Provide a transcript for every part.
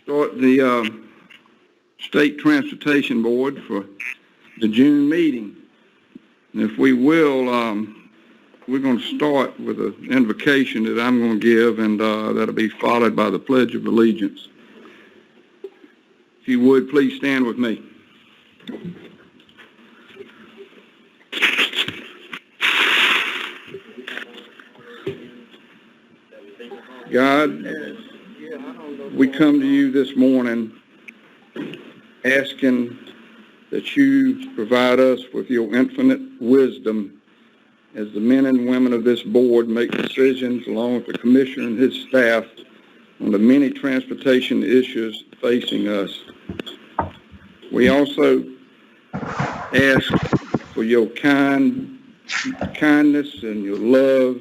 Start the State Transportation Board for the June meeting. And if we will, we're going to start with an invocation that I'm going to give, and that'll be followed by the Pledge of Allegiance. If you would, please stand with me. God, we come to you this morning asking that you provide us with your infinite wisdom as the men and women of this board make decisions along with the commissioner and his staff on the many transportation issues facing us. We also ask for your kindness and your love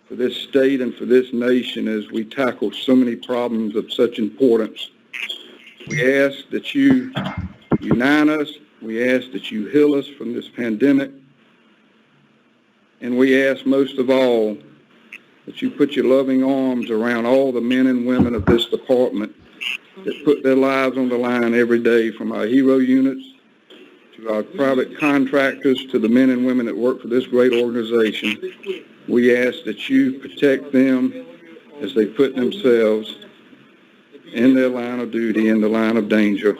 for this state and for this nation as we tackle so many problems of such importance. We ask that you unite us. We ask that you heal us from this pandemic. And we ask most of all that you put your loving arms around all the men and women of this department that put their lives on the line every day, from our hero units to our private contractors to the men and women that work for this great organization. We ask that you protect them as they put themselves in their line of duty, in the line of danger.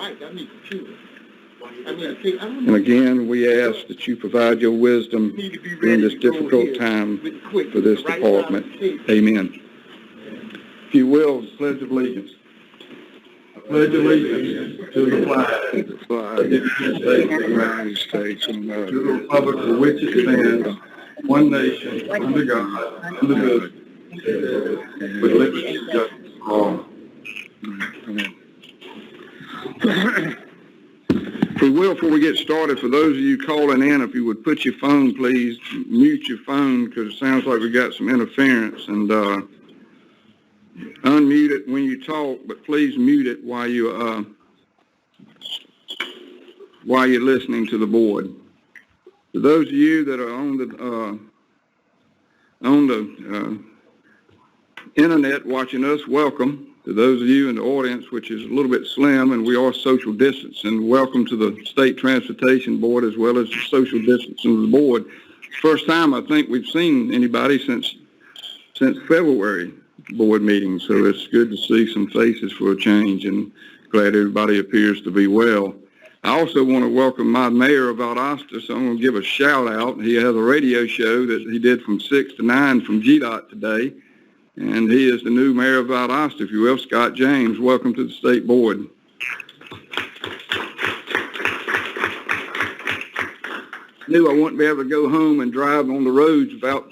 And again, we ask that you provide your wisdom during this difficult time for this department. Amen. If you will, Pledge of Allegiance. I pledge allegiance to the flag of the United States of America, to the republic for which it stands, one nation, under God, indivisible, with liberty and justice for all. Amen. If we will, before we get started, for those of you calling in, if you would put your phone, please, mute your phone, because it sounds like we got some interference, and unmute it when you talk, but please mute it while you're listening to the board. For those of you that are on the internet watching us, welcome. To those of you in the audience, which is a little bit slim, and we are social distancing, welcome to the State Transportation Board as well as the social distancing of the board. First time I think we've seen anybody since February board meeting, so it's good to see some faces for a change, and glad everybody appears to be well. I also want to welcome my mayor of Valdosta, so I'm going to give a shout out. He has a radio show that he did from 6 to 9 from GDOT today, and he is the new mayor of Valdosta, if you will, Scott James. Welcome to the state board. Knew I wouldn't be able to go home and drive on the roads without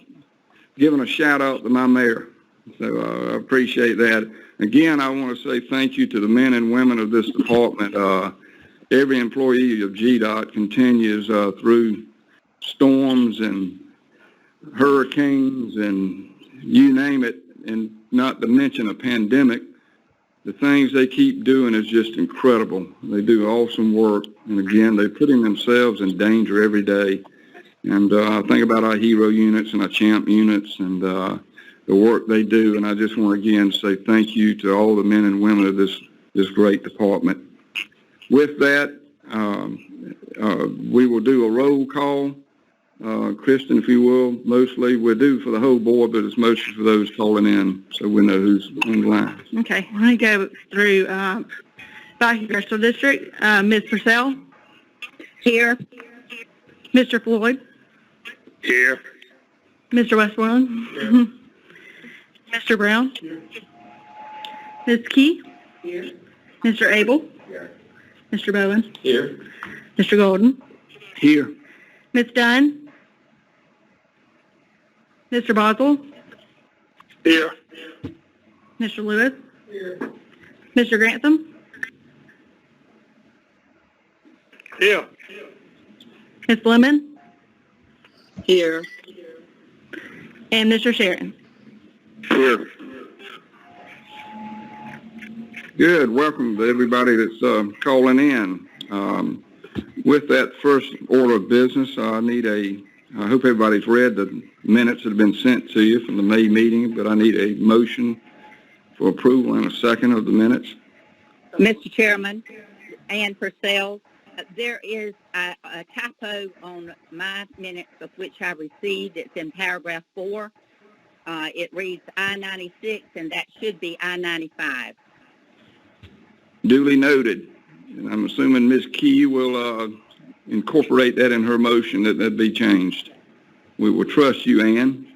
giving a shout out to my mayor. So I appreciate that. Again, I want to say thank you to the men and women of this department. Every employee of GDOT continues through storms and hurricanes and you name it, and not to mention a pandemic. The things they keep doing is just incredible. They do awesome work, and again, they're putting themselves in danger every day. And I think about our hero units and our champ units and the work they do, and I just want to again say thank you to all the men and women of this great department. With that, we will do a roll call. Kristen, if you will, mostly we'll do for the whole board, but it's mostly for those calling in, so we know who's on the line. Okay, I'm going to go through by Congressional District. Ms. Purcell? Here. Mr. Floyd? Here. Mr. Westmoreland? Here. Mr. Brown? Here. Ms. Key? Here. Mr. Abel? Here. Mr. Bowen? Here. Mr. Golden? Here. Ms. Dunn? Mr. Boswell? Here. Mr. Lewis? Here. Mr. Grantham? Here. Ms. Lemon? Here. And Mr. Sharon? Here. Good. Welcome to everybody that's calling in. With that first order of business, I hope everybody's read the minutes that have been sent to you from the May meeting, but I need a motion for approval and a second of the minutes. Mr. Chairman, Ann Purcell, there is a typo on my minutes of which I received. It's in paragraph 4. It reads I-96, and that should be I-95. Duly noted. And I'm assuming Ms. Key will incorporate that in her motion that be changed. We will trust you, Ann.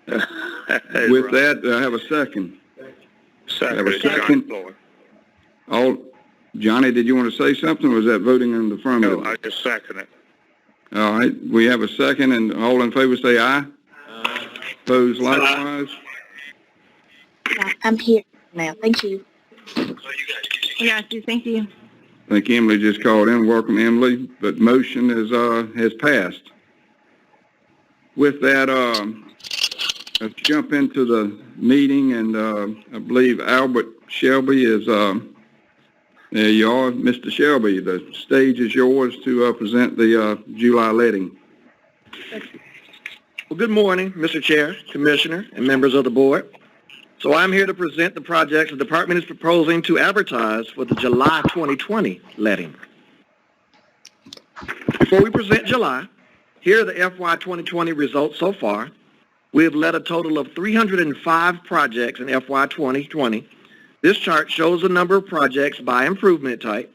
With that, I have a second. Have a second. Johnny, did you want to say something, or was that voting in the affirmative? No, I just second it. All right, we have a second, and all in favor say aye. Aye. Opposed likewise. I'm here now. Thank you. Yes, thank you. I think Emily just called in. Welcome, Emily. But motion has passed. With that, let's jump into the meeting, and I believe Albert Shelby is, there you are, Mr. Shelby. The stage is yours to present the July letting. Well, good morning, Mr. Chair, Commissioner, and members of the board. So I'm here to present the projects the department is proposing to advertise for the July 2020 letting. Before we present July, here are the FY 2020 results so far. We have let a total of 305 projects in FY 2020. This chart shows the number of projects by improvement type.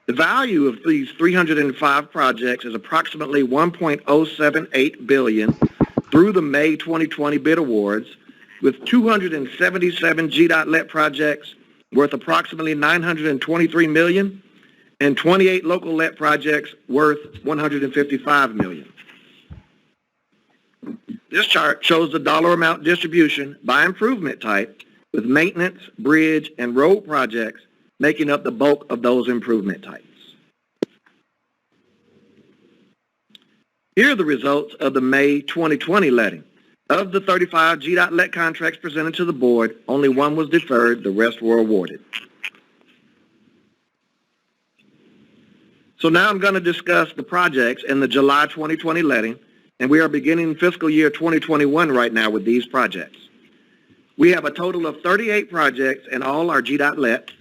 The value of these 305 projects is approximately $1.078 billion through the May 2020 bid awards, with 277 GDOT let projects worth approximately $923 million and 28 local let projects worth $155 million. This chart shows the dollar amount distribution by improvement type, with maintenance, bridge, and road projects making up the bulk of those improvement types. Here are the results of the May 2020 letting. Of the 35 GDOT let contracts presented to the board, only one was deferred, the rest were awarded. So now I'm going to discuss the projects in the July 2020 letting, and we are beginning fiscal year 2021 right now with these projects. We have a total of 38 projects, and all are GDOT let.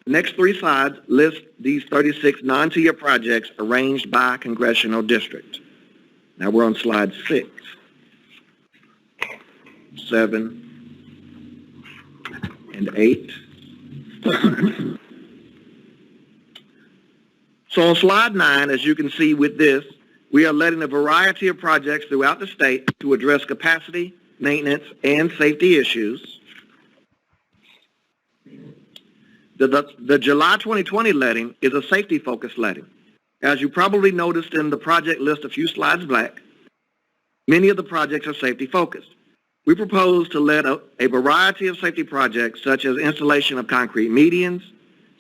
The next three slides list these 36 non-tier projects arranged by congressional district. Now we're on slide 6, 7, and 8. So on slide 9, as you can see with this, we are letting a variety of projects throughout the state to address capacity, maintenance, and safety issues. The July 2020 letting is a safety-focused letting. As you probably noticed in the project list a few slides back, many of the projects are safety-focused. We propose to let a variety of safety projects such as installation of concrete medians,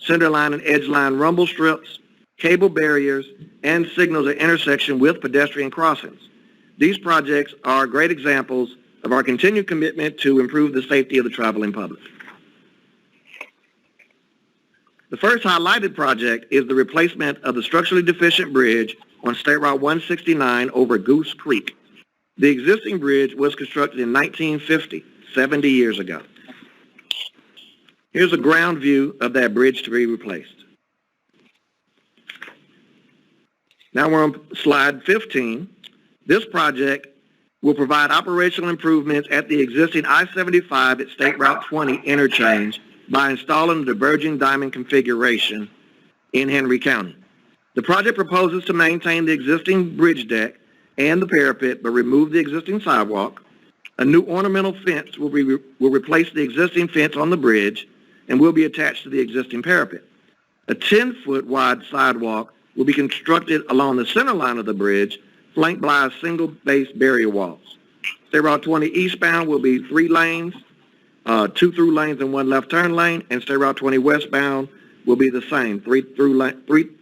centerline and edge line rumble strips, cable barriers, and signals at intersection with pedestrian crossings. These projects are great examples of our continued commitment to improve the safety of the traveling public. The first highlighted project is the replacement of the structurally deficient bridge on State Route 169 over Goose Creek. The existing bridge was constructed in 1950, 70 years ago. Here's a ground view of that bridge to be replaced. Now we're on slide 15. This project will provide operational improvements at the existing I-75 at State Route 20 interchange by installing the diverging diamond configuration in Henry County. The project proposes to maintain the existing bridge deck and the parapet, but remove the existing sidewalk. A new ornamental fence will replace the existing fence on the bridge and will be attached to the existing parapet. A 10-foot wide sidewalk will be constructed along the center line of the bridge, flanked by single base barrier walls. State Route 20 eastbound will be 3 lanes, 2 through lanes and 1 left turn lane, and State Route 20 westbound will be the same, 3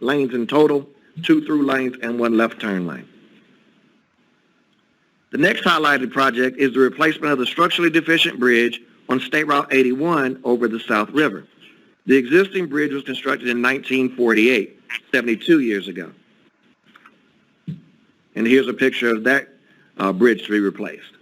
lanes in total, 2 through lanes and 1 left turn lane. The next highlighted project is the replacement of the structurally deficient bridge on State Route 81 over the South River. The existing bridge was constructed in 1948, 72 years ago. And here's a picture of that bridge to be replaced.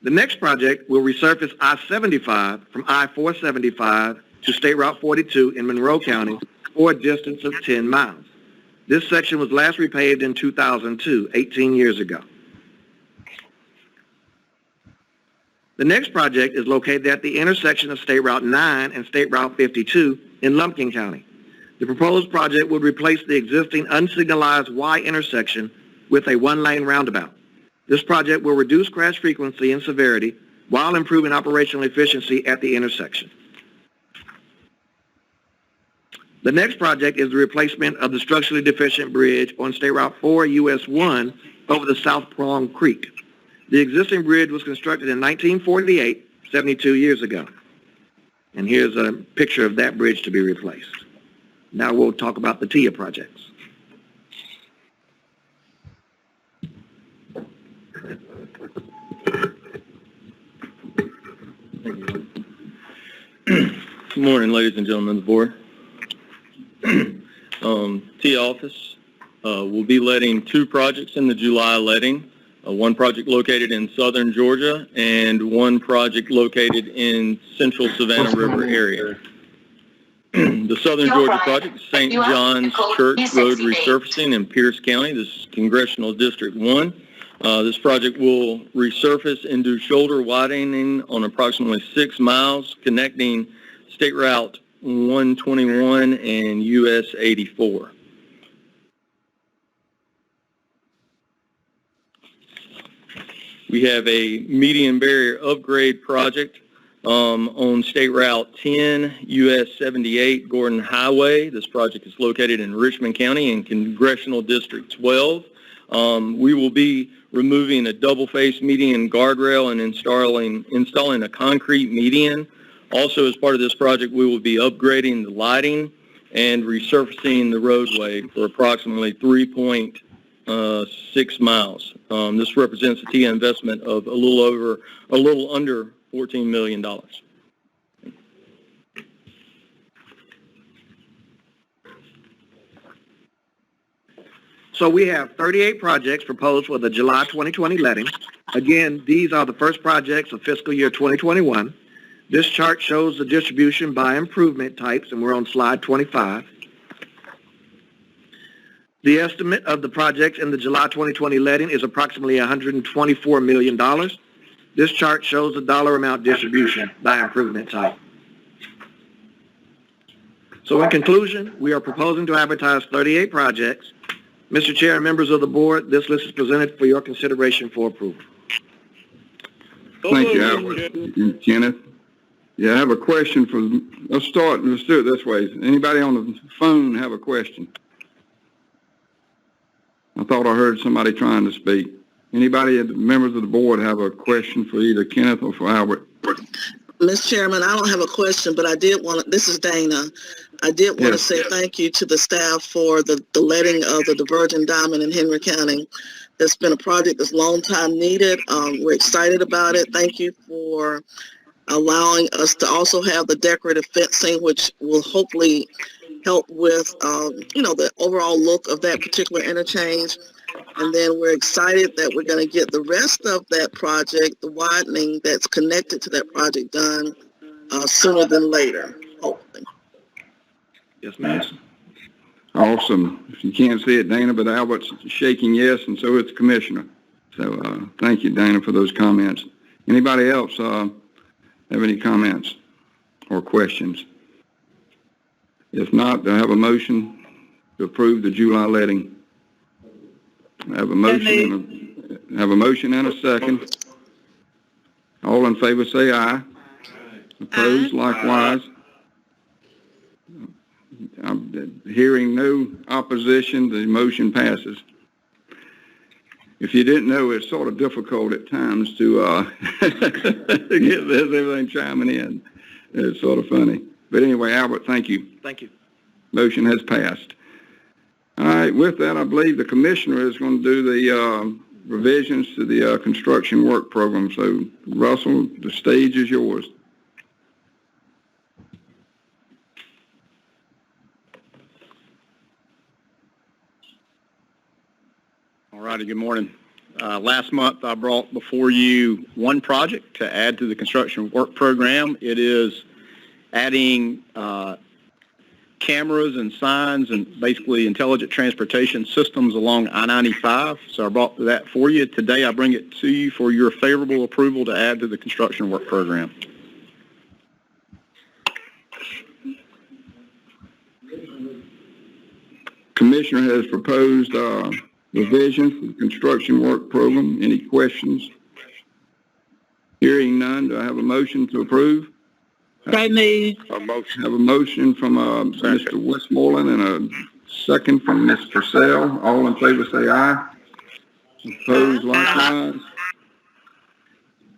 The next project will resurface I-75 from I-475 to State Route 42 in Monroe County for a distance of 10 miles. This section was last repaved in 2002, 18 years ago. The next project is located at the intersection of State Route 9 and State Route 52 in Lumpkin County. The proposed project would replace the existing unsignalized Y intersection with a one-lane roundabout. This project will reduce crash frequency and severity while improving operational efficiency at the intersection. The next project is the replacement of the structurally deficient bridge on State Route 4 US 1 over the South Prong Creek. The existing bridge was constructed in 1948, 72 years ago. And here's a picture of that bridge to be replaced. Now we'll talk about the TIA projects. Good morning, ladies and gentlemen of the board. TIA office will be letting 2 projects in the July letting. One project located in southern Georgia and one project located in central Savannah River area. The southern Georgia project is St. John's Church Road resurfacing in Pierce County. This is Congressional District 1. This project will resurface and do shoulder widening on approximately 6 miles connecting State Route 121 and US 84. We have a median barrier upgrade project on State Route 10, US 78, Gordon Highway. This project is located in Richmond County in Congressional District 12. We will be removing a double-face median guardrail and installing a concrete median. Also, as part of this project, we will be upgrading the lighting and resurfacing the roadway for approximately 3.6 miles. This represents a TIA investment of a little under $14 million. So we have 38 projects proposed for the July 2020 letting. Again, these are the first projects of fiscal year 2021. This chart shows the distribution by improvement types, and we're on slide 25. The estimate of the projects in the July 2020 letting is approximately $124 million. This chart shows the dollar amount distribution by improvement type. So in conclusion, we are proposing to advertise 38 projects. Mr. Chair and members of the board, this list is presented for your consideration for approval. Thank you, Albert and Kenneth. Yeah, I have a question for, let's do it this way. Anybody on the phone have a question? I thought I heard somebody trying to speak. Anybody, members of the board, have a question for either Kenneth or for Albert? Mr. Chairman, I don't have a question, but I did want to, this is Dana. I did want to say thank you to the staff for the letting of the Divergent Diamond in Henry County. It's been a project that's long time needed. We're excited about it. Thank you for allowing us to also have the decorative fencing, which will hopefully help with, the overall look of that particular interchange. And then we're excited that we're going to get the rest of that project, the widening that's connected to that project, done sooner than later, hopefully. Yes, ma'am. Awesome. If you can't see it, Dana, but Albert's shaking yes, and so is the commissioner. So thank you, Dana, for those comments. Anybody else have any comments or questions? If not, do I have a motion to approve the July letting? I have a motion and a second. All in favor say aye. Opposed, likewise. I'm hearing no opposition. The motion passes. If you didn't know, it's sort of difficult at times to get this, everything chiming in. It's sort of funny. But anyway, Albert, thank you. Thank you. Motion has passed. All right, with that, I believe the commissioner is going to do the revisions to the construction work program. So, Russell, the stage is yours. All righty, good morning. Last month, I brought before you one project to add to the construction work program. It is adding cameras and signs and basically intelligent transportation systems along I-95. So I brought that for you. Today, I bring it to you for your favorable approval to add to the construction work program. Commissioner has proposed revisions to the construction work program. Any questions? Hearing none, do I have a motion to approve? So moved. A motion. Have a motion from Mr. Westmoreland and a second from Ms. Purcell. All in favor say aye. Opposed, likewise.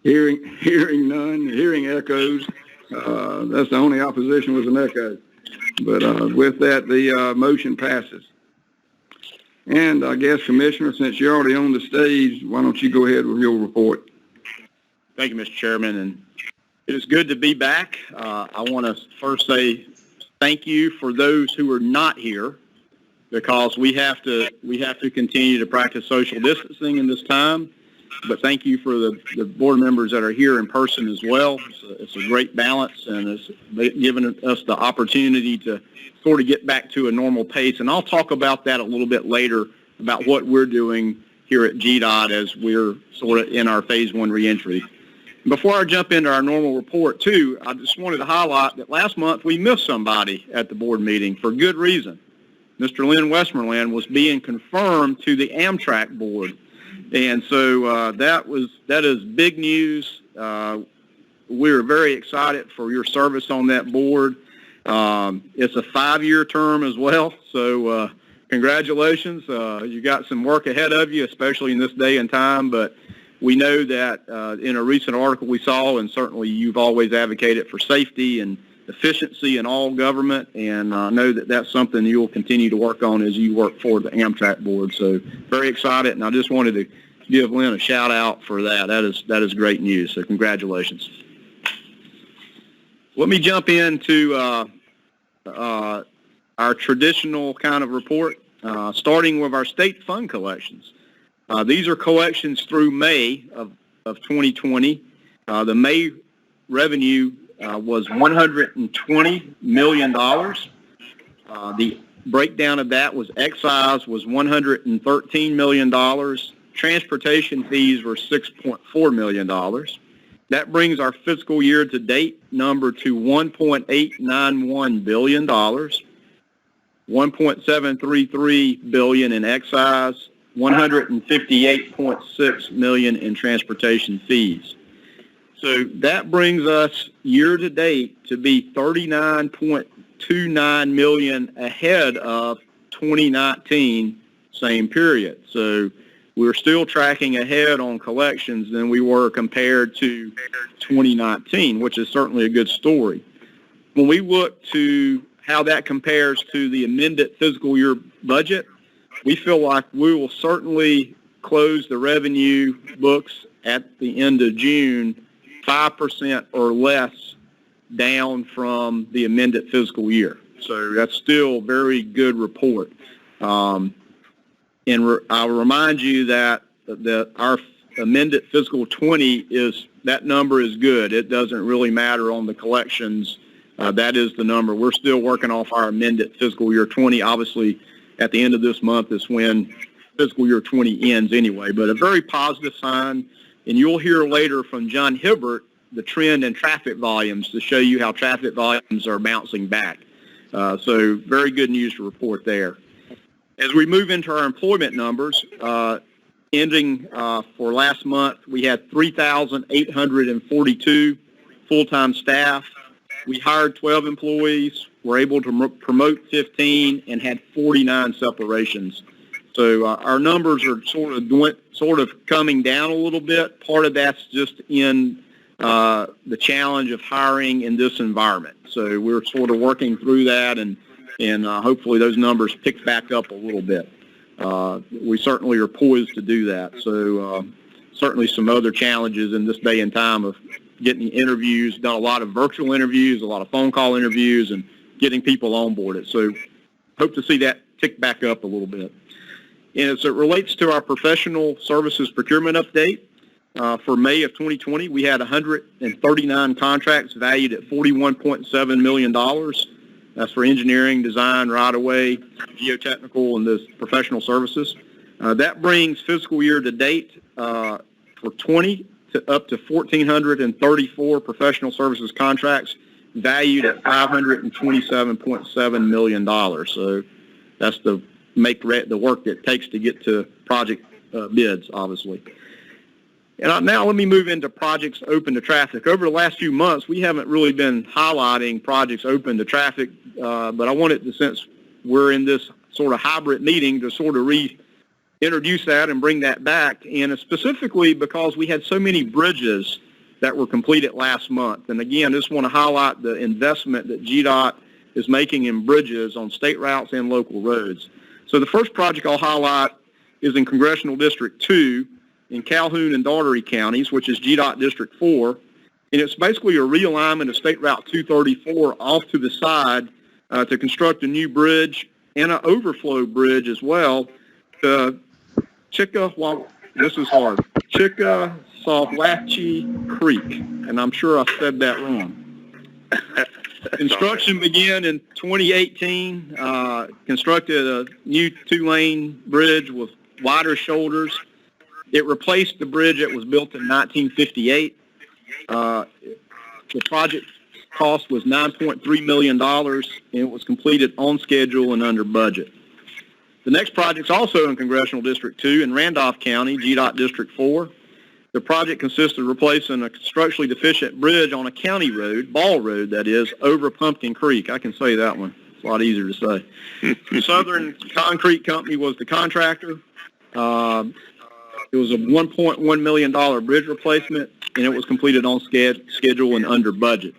Hearing none, hearing echoes. That's the only opposition was an echo. But with that, the motion passes. And I guess, Commissioner, since you're already on the stage, why don't you go ahead with your report? Thank you, Mr. Chairman, and it is good to be back. I want to first say thank you for those who are not here, because we have to continue to practice social distancing in this time. But thank you for the board members that are here in person as well. It's a great balance, and it's given us the opportunity to sort of get back to a normal pace. And I'll talk about that a little bit later, about what we're doing here at GDOT as we're sort of in our phase one reentry. Before I jump into our normal report, too, I just wanted to highlight that last month we missed somebody at the board meeting for good reason. Mr. Lynn Westmoreland was being confirmed to the Amtrak board. And so that is big news. We're very excited for your service on that board. It's a 5-year term as well, so congratulations. You got some work ahead of you, especially in this day and time, but we know that in a recent article we saw, and certainly you've always advocated for safety and efficiency in all government, and I know that that's something you'll continue to work on as you work for the Amtrak board. So very excited, and I just wanted to give Lynn a shout out for that. That is great news, so congratulations. Let me jump into our traditional kind of report, starting with our state fund collections. These are collections through May of 2020. The May revenue was $120 million. The breakdown of that was excise was $113 million. Transportation fees were $6.4 million. That brings our fiscal year to date number to $1.891 billion, $1.733 billion in excise, $158.6 million in transportation fees. So that brings us year to date to be $39.29 million ahead of 2019 same period. So we're still tracking ahead on collections than we were compared to 2019, which is certainly a good story. When we look to how that compares to the amended fiscal year budget, we feel like we will certainly close the revenue books at the end of June 5% or less down from the amended fiscal year. So that's still a very good report. And I'll remind you that our amended fiscal 20 that number is good. It doesn't really matter on the collections. That is the number. We're still working off our amended fiscal year 20. Obviously, at the end of this month is when fiscal year 20 ends anyway, but a very positive sign. And you'll hear later from John Hibbert the trend in traffic volumes to show you how traffic volumes are bouncing back. So very good news to report there. As we move into our employment numbers, ending for last month, we had 3,842 full-time staff. We hired 12 employees, were able to promote 15, and had 49 separations. So our numbers are sort of coming down a little bit. Part of that's just in the challenge of hiring in this environment. So we're sort of working through that, and hopefully those numbers pick back up a little bit. We certainly are poised to do that. So certainly some other challenges in this day and time of getting interviews, done a lot of virtual interviews, a lot of phone call interviews, and getting people onboarded. So hope to see that tick back up a little bit. And as it relates to our professional services procurement update, for May of 2020, we had 139 contracts valued at $41.7 million. That's for engineering, design, right-of-way, geotechnical, and those professional services. That brings fiscal year to date for 20 to up to 1,434 professional services contracts valued at $527.7 million. So that's the work that it takes to get to project bids, obviously. And now let me move into projects open to traffic. Over the last few months, we haven't really been highlighting projects open to traffic, but I wanted to, since we're in this sort of hybrid meeting, to sort of reintroduce that and bring that back, and specifically because we had so many bridges that were completed last month. And again, I just want to highlight the investment that GDOT is making in bridges on state routes and local roads. So the first project I'll highlight is in Congressional District 2 in Calhoun and Daugherty counties, which is GDOT District 4. And it's basically a realignment of State Route 234 off to the side to construct a new bridge and an overflow bridge as well to Chickasaw Creek. And I'm sure I said that wrong. Construction began in 2018, constructed a new 2-lane bridge with wider shoulders. It replaced the bridge that was built in 1958. The project cost was $9.3 million, and it was completed on schedule and under budget. The next project is also in Congressional District 2 in Randolph County, GDOT District 4. The project consists of replacing a structurally deficient bridge on a county road, Ball Road that is, over Pumpkin Creek. I can say that one. It's a lot easier to say. Southern Concrete Company was the contractor. It was a $1.1 million bridge replacement, and it was completed on schedule and under budget.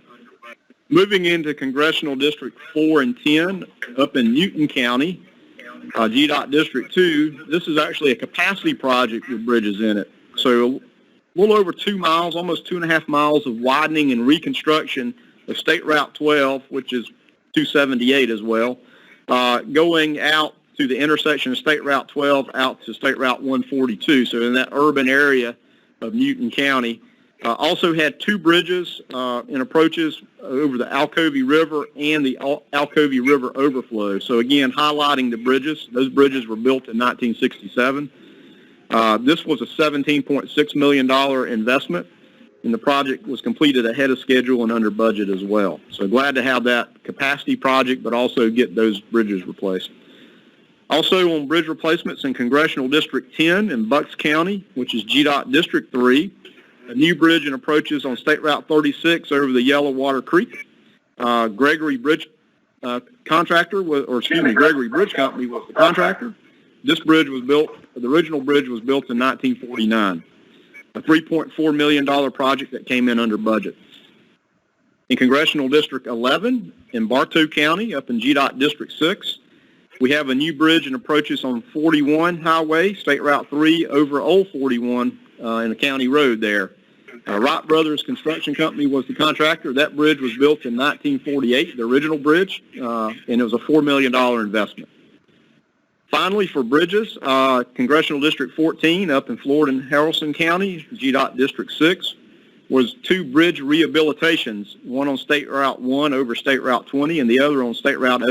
Moving into Congressional District 4 and 10, up in Newton County, GDOT District 2, this is actually a capacity project with bridges in it. So a little over 2 miles, almost 2.5 miles of widening and reconstruction of State Route 12, which is 278 as well, going out to the intersection of State Route 12 out to State Route 142, so in that urban area of Newton County. Also had 2 bridges and approaches over the Alcovey River and the Alcovey River overflow. So again, highlighting the bridges. Those bridges were built in 1967. This was a $17.6 million investment, and the project was completed ahead of schedule and under budget as well. So glad to have that capacity project, but also get those bridges replaced. Also on bridge replacements in Congressional District 10 in Bucks County, which is GDOT District 3, a new bridge and approaches on State Route 36 over the Yellow Water Creek. Gregory Bridge Company was the contractor. This bridge was built, the original bridge was built in 1949. A $3.4 million project that came in under budget. In Congressional District 11 in Bartow County, up in GDOT District 6, we have a new bridge and approaches on 41 Highway, State Route 3 over Old 41 in a county road there. Wright Brothers Construction Company was the contractor. That bridge was built in 1948, the original bridge, and it was a $4 million investment. Finally, for bridges, Congressional District 14 up in Florida and Haralson County, GDOT District 6, was 2 bridge rehabilitations, one on State Route 1 over State Route 20 and the other on State Route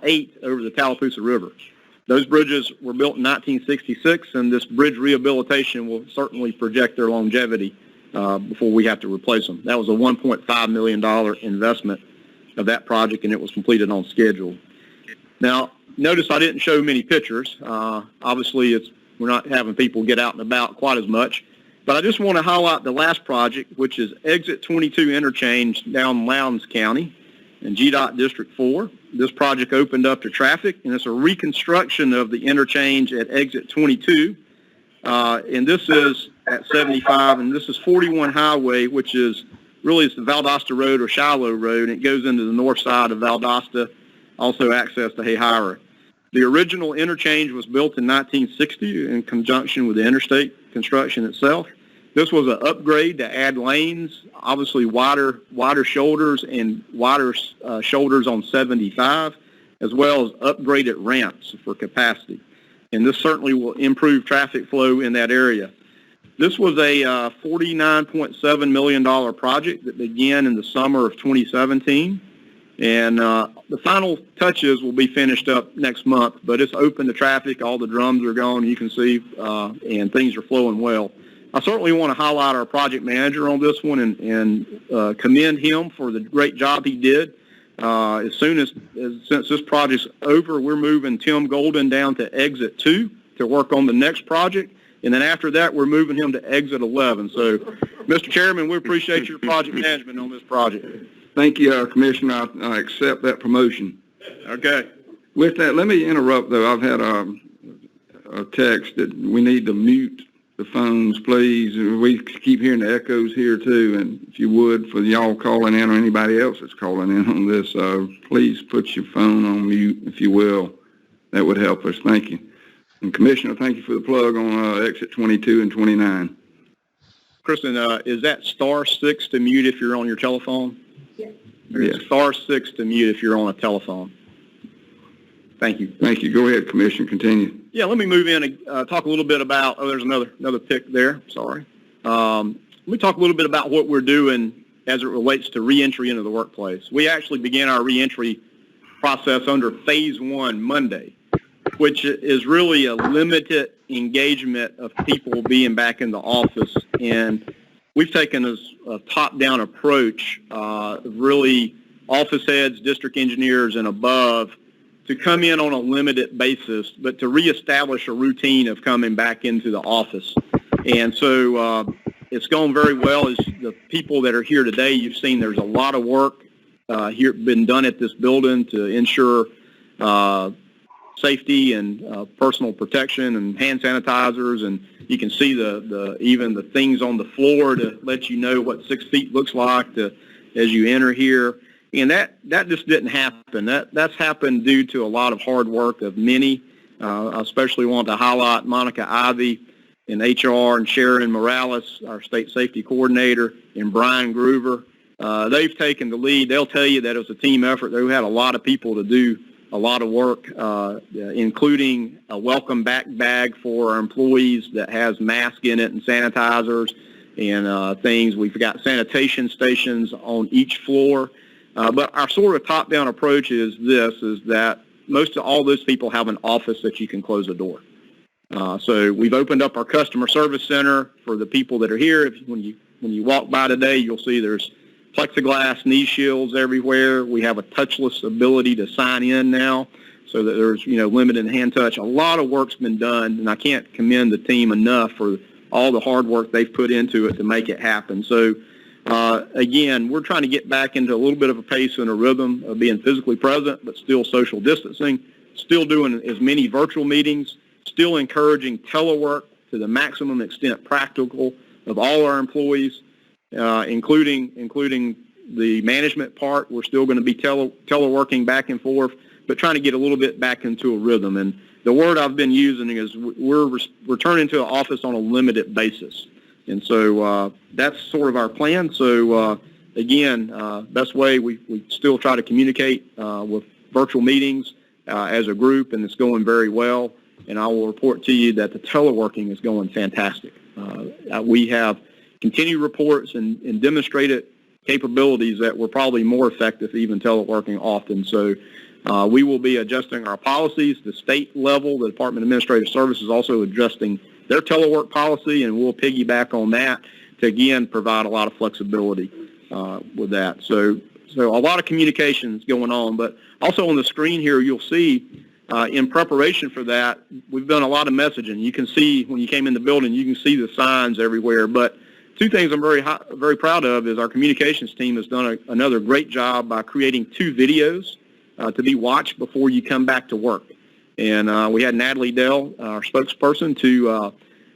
8 over the Tallapoosa River. Those bridges were built in 1966, and this bridge rehabilitation will certainly project their longevity before we have to replace them. That was a $1.5 million investment of that project, and it was completed on schedule. Now, notice I didn't show many pictures. Obviously, we're not having people get out and about quite as much. But I just want to highlight the last project, which is Exit 22 Interchange down Lowndes County in GDOT District 4. This project opened up to traffic, and it's a reconstruction of the interchange at Exit 22. And this is at 75, and this is 41 Highway, which is really it's the Valdosta Road or Shiloh Road, and it goes into the north side of Valdosta, also access to Hayhira. The original interchange was built in 1960 in conjunction with the interstate construction itself. This was an upgrade to add lanes, obviously wider shoulders and wider shoulders on 75, as well as upgraded ramps for capacity. and this certainly will improve traffic flow in that area. This was a $49.7 million project that began in the summer of 2017, and the final touches will be finished up next month, but it's open to traffic. All the drums are gone, you can see, and things are flowing well. I certainly want to highlight our project manager on this one and commend him for the great job he did. Since this project's over, we're moving Tim Golden down to exit 2 to work on the next project. And then after that, we're moving him to exit 11. So, Mr. Chairman, we appreciate your project management on this project. Thank you, Commissioner. I accept that promotion. Okay. With that, let me interrupt, though. I've had a text that we need to mute the phones, please. We keep hearing the echoes here, too. And if you would, for y'all calling in or anybody else that's calling in on this, please put your phone on mute, if you will. That would help us. Thank you. And Commissioner, thank you for the plug on exit 22 and 29. Kristen, is that *6 to mute if you're on your telephone? Yes. *6 to mute if you're on a telephone. Thank you. Thank you. Go ahead, Commissioner. Continue. Yeah, let me move in and talk a little bit about, there's another pick there. Sorry. Let me talk a little bit about what we're doing as it relates to reentry into the workplace. We actually began our reentry process under Phase 1 Monday, which is really a limited engagement of people being back in the office. And we've taken a top-down approach, really office heads, district engineers, and above, to come in on a limited basis, but to reestablish a routine of coming back into the office. And so it's gone very well. As the people that are here today, you've seen there's a lot of work here been done at this building to ensure safety and personal protection and hand sanitizers, and you can see even the things on the floor to let you know what 6 feet looks like as you enter here. And that just didn't happen. That's happened due to a lot of hard work of many. I especially want to highlight Monica Ivey in HR and Sharon Morales, our state safety coordinator, and Brian Groover. They've taken the lead. They'll tell you that it was a team effort. They had a lot of people to do a lot of work, including a welcome back bag for our employees that has masks in it and sanitizers and things. We've got sanitation stations on each floor. But our sort of top-down approach is that most of all those people have an office that you can close a door. So we've opened up our customer service center for the people that are here. When you walk by today, you'll see there's plexiglass knee shields everywhere. We have a touchless ability to sign in now so that there's, limited hand touch. A lot of work's been done, and I can't commend the team enough for all the hard work they've put into it to make it happen. So, again, we're trying to get back into a little bit of a pace and a rhythm of being physically present, but still social distancing, still doing as many virtual meetings, still encouraging telework to the maximum extent practical of all our employees, including the management part. We're still going to be teleworking back and forth, but trying to get a little bit back into a rhythm. And the word I've been using is we're returning to an office on a limited basis. And so that's sort of our plan. So, again, best way, we still try to communicate with virtual meetings as a group, and it's going very well. And I will report to you that the teleworking is going fantastic. We have continued reports and demonstrated capabilities that were probably more effective even teleworking often. So we will be adjusting our policies. The state level, the Department of Administrative Services is also adjusting their telework policy, and we'll piggyback on that to, again, provide a lot of flexibility with that. So a lot of communications going on, but also on the screen here, you'll see in preparation for that, we've done a lot of messaging. You can see when you came in the building, you can see the signs everywhere. But two things I'm very proud of is our communications team has done another great job by creating 2 videos to be watched before you come back to work. And we had Natalie Dell, our spokesperson,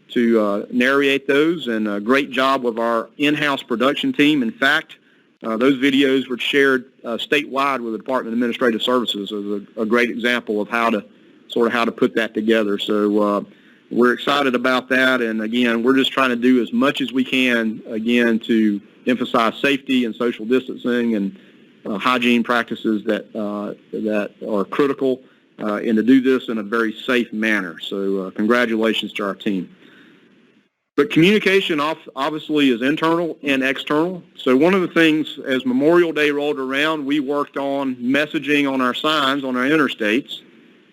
to narrate those, and a great job with our in-house production team. In fact, those videos were shared statewide with the Department of Administrative Services as a great example of how to put that together. So we're excited about that, and again, we're just trying to do as much as we can, again, to emphasize safety and social distancing and hygiene practices that are critical. and to do this in a very safe manner. So congratulations to our team. But communication obviously is internal and external. So one of the things, as Memorial Day rolled around, we worked on messaging on our signs on our interstates.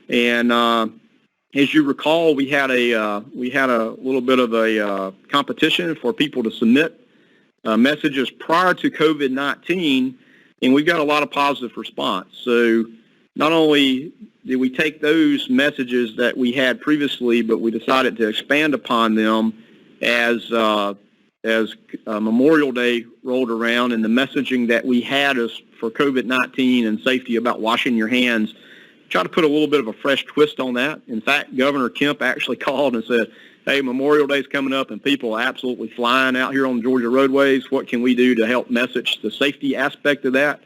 And as you recall, we had a little bit of a competition for people to submit messages prior to COVID-19, and we got a lot of positive response. So not only did we take those messages that we had previously, but we decided to expand upon them as Memorial Day rolled around, and the messaging that we had is for COVID-19 and safety about washing your hands. Try to put a little bit of a fresh twist on that. In fact, Governor Kemp actually called and said, hey, Memorial Day's coming up and people are absolutely flying out here on Georgia roadways. What can we do to help message the safety aspect of that?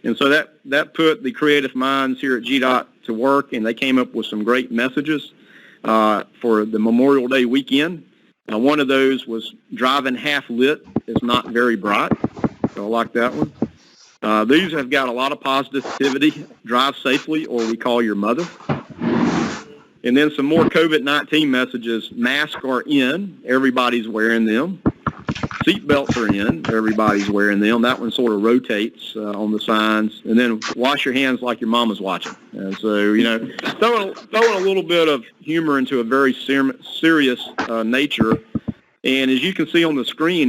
And so that put the creative minds here at GDOT to work, and they came up with some great messages for the Memorial Day weekend. One of those was driving half lit is not very bright. So I like that one. These have got a lot of positivity. Drive safely, or we call your mother. And then some more COVID-19 messages. Masks are in. Everybody's wearing them. Seatbelts are in. Everybody's wearing them. That one sort of rotates on the signs. And then wash your hands like your mama's watching. And so, throwing a little bit of humor into a very serious nature. And as you can see on the screen,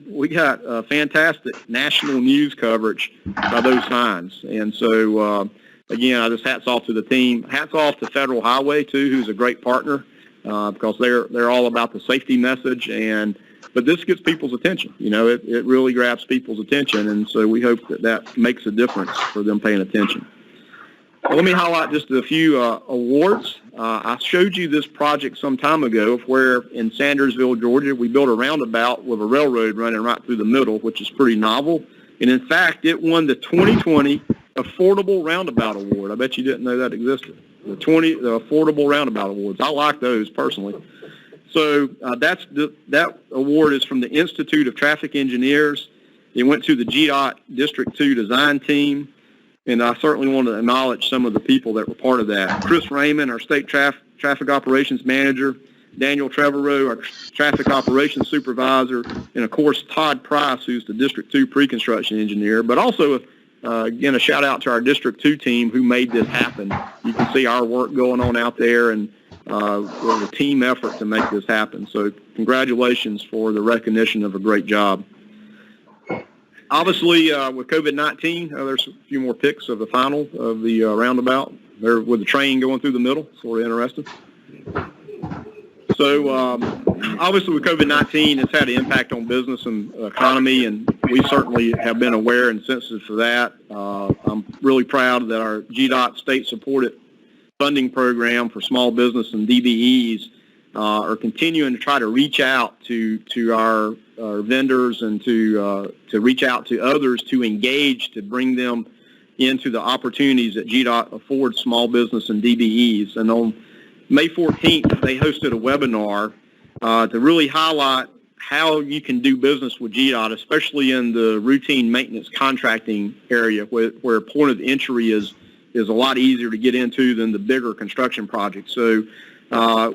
we got fantastic national news coverage by those signs. And so, again, I just hats off to the team. Hats off to Federal Highway, too, who's a great partner because they're all about the safety message. But this gets people's attention. It really grabs people's attention, and so we hope that makes a difference for them paying attention. Well, let me highlight just a few awards. I showed you this project some time ago where in Sandersville, Georgia, we built a roundabout with a railroad running right through the middle, which is pretty novel. And, in fact, it won the 2020 Affordable Roundabout Award. I bet you didn't know that existed. The Affordable Roundabout Awards. I like those personally. So that award is from the Institute of Traffic Engineers. It went to the GDOT District 2 design team. And I certainly want to acknowledge some of the people that were part of that. Chris Raymond, our state traffic operations manager, Daniel Trevorrow, our traffic operations supervisor, and, of course, Todd Price, who's the District 2 pre-construction engineer. But also, again, a shout-out to our District 2 team who made this happen. You can see our work going on out there, and it was a team effort to make this happen. So congratulations for the recognition of a great job. Obviously, with COVID-19, there's a few more pics of the final of the roundabout there with the train going through the middle. Sort of interesting. So, obviously, with COVID-19, it's had an impact on business and economy, and we certainly have been aware and sensitive for that. I'm really proud that our GDOT state-supported funding program for small business and DBEs are continuing to try to reach out to our vendors and to reach out to others to engage, to bring them into the opportunities that GDOT affords small business and DBEs. And on May 14th, they hosted a webinar to really highlight how you can do business with GDOT, especially in the routine maintenance contracting area where point of entry is a lot easier to get into than the bigger construction projects. So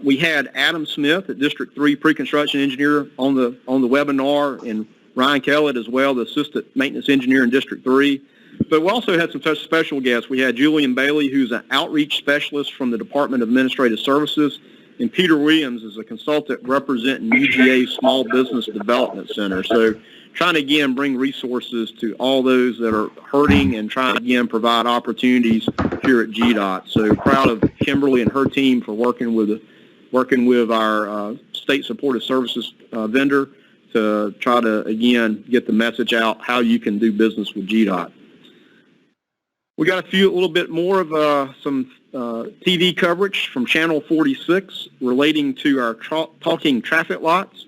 we had Adam Smith, a District 3 pre-construction engineer, on the webinar, and Ryan Kellett as well, the assistant maintenance engineer in District 3. But we also had some special guests. We had Julian Bailey, who's an outreach specialist from the Department of Administrative Services, and Peter Williams is a consultant representing UGA's Small Business Development Center. So trying to, again, bring resources to all those that are hurting and trying to, again, provide opportunities here at GDOT. So proud of Kimberly and her team for working with our state supported services vendor to try to, again, get the message out how you can do business with GDOT. We got a little bit more of some TV coverage from Channel 46 relating to our talking traffic lights.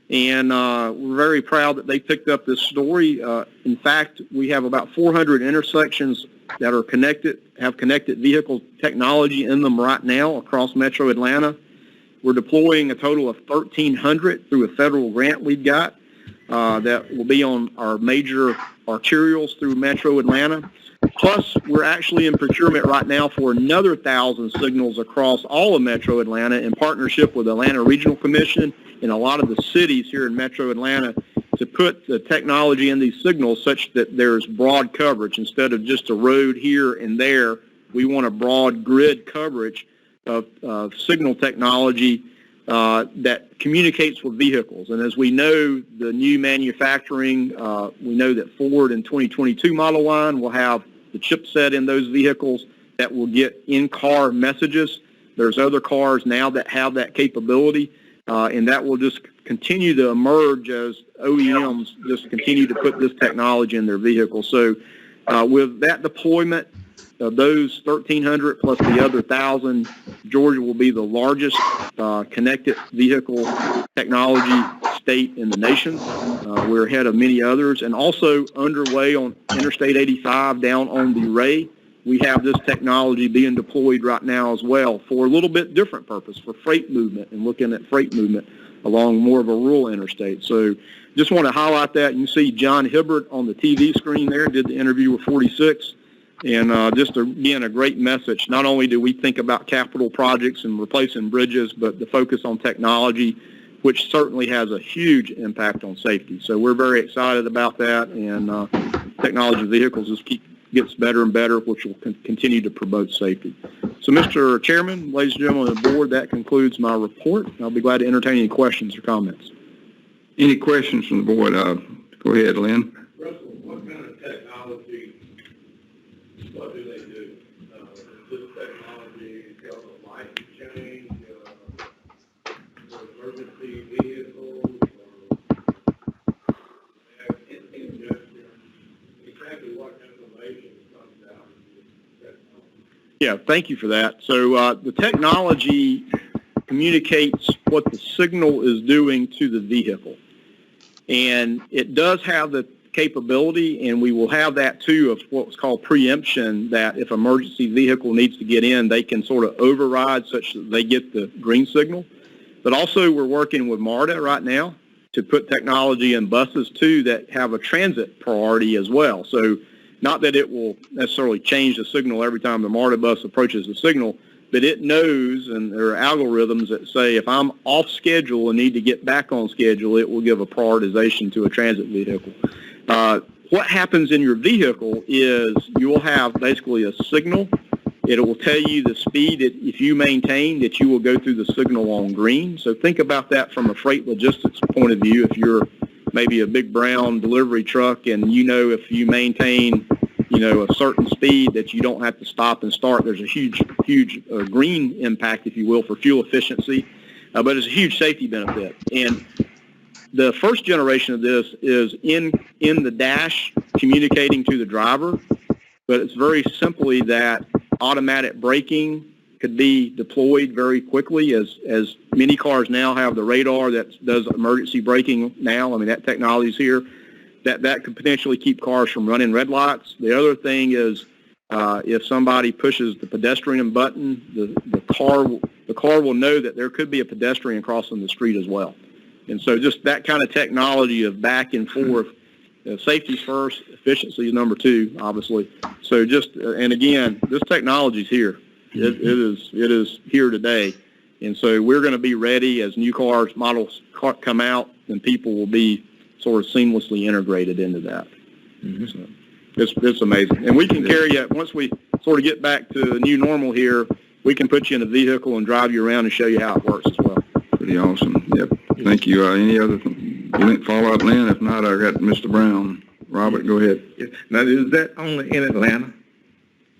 And we're very proud that they picked up this story. In fact, we have about 400 intersections that are have connected vehicle technology in them right now across Metro Atlanta. We're deploying a total of 1,300 through a federal grant we've got that will be on our major arterials through Metro Atlanta. Plus, we're actually in procurement right now for another 1,000 signals across all of Metro Atlanta in partnership with Atlanta Regional Commission and a lot of the cities here in Metro Atlanta to put the technology in these signals such that there's broad coverage. Instead of just a road here and there, we want a broad grid coverage of signal technology that communicates with vehicles. And as we know, the new manufacturing, we know that Ford in 2022 model line will have the chipset in those vehicles that will get in-car messages. There's other cars now that have that capability, and that will just continue to emerge as OEMs just continue to put this technology in their vehicles. So with that deployment, those 1,300 plus the other 1,000, Georgia will be the largest connected vehicle technology state in the nation. We're ahead of many others, and also underway on Interstate 85 down on the Ray. We have this technology being deployed right now as well for a little bit different purpose, for freight movement and looking at freight movement along more of a rural interstate. So just want to highlight that. You can see John Hibbert on the TV screen there, did the interview with 46. And just, again, a great message. Not only do we think about capital projects and replacing bridges, but the focus on technology, which certainly has a huge impact on safety. So we're very excited about that, and technology vehicles just gets better and better, which will continue to promote safety. So, Mr. Chairman, ladies and gentlemen of the board, that concludes my report. I'll be glad to entertain any questions or comments. Any questions from the board? Go ahead, Lynn. Russell, what kind of technology, what do they do? Is this technology help a light change, for emergency vehicles, or exactly what information comes out of this technology? Yeah, thank you for that. So the technology communicates what the signal is doing to the vehicle. And it does have the capability, and we will have that too, of what's called preemption, that if emergency vehicle needs to get in, they can sort of override such that they get the green signal. But also we're working with MARTA right now to put technology in buses too that have a transit priority as well. So not that it will necessarily change the signal every time the MARTA bus approaches the signal, but it knows, and there are algorithms that say if I'm off schedule and need to get back on schedule, it will give a prioritization to a transit vehicle. What happens in your vehicle is you will have basically a signal. It will tell you the speed that if you maintain that you will go through the signal on green. So think about that from a freight logistics point of view. If you're maybe a big brown delivery truck and you know if you maintain a certain speed that you don't have to stop and start, there's a huge green impact, if you will, for fuel efficiency, but it's a huge safety benefit. And the first generation of this is in the dash communicating to the driver, but it's very simply that automatic braking could be deployed very quickly, as many cars now have the radar that does emergency braking now. I mean, that technology is here. That could potentially keep cars from running red lights. The other thing is if somebody pushes the pedestrian button, the car will know that there could be a pedestrian crossing the street as well. And so just that kind of technology of back and forth, safety first, efficiency is number two, obviously. So just, and again, this technology is here. It is here today. And so we're going to be ready as new models come out, and people will be sort of seamlessly integrated into that. So it's amazing. And we can carry it, once we sort of get back to the new normal here, we can put you in a vehicle and drive you around and show you how it works as well. Pretty awesome. Yep. Thank you. Any other follow-up, Lynn? If not, I got Mr. Brown. Robert, go ahead. Now, is that only in Atlanta?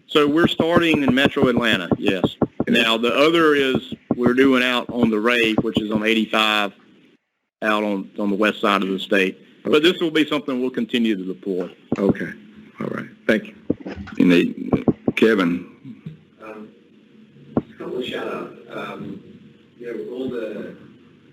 So we're starting in Metro Atlanta, yes. Now, the other is we're doing out on the Ray, which is on 85, out on the west side of the state. Okay. But this will be something we'll continue to deploy. Okay. All right. Thank you. And Kevin. A couple of shout-outs. All the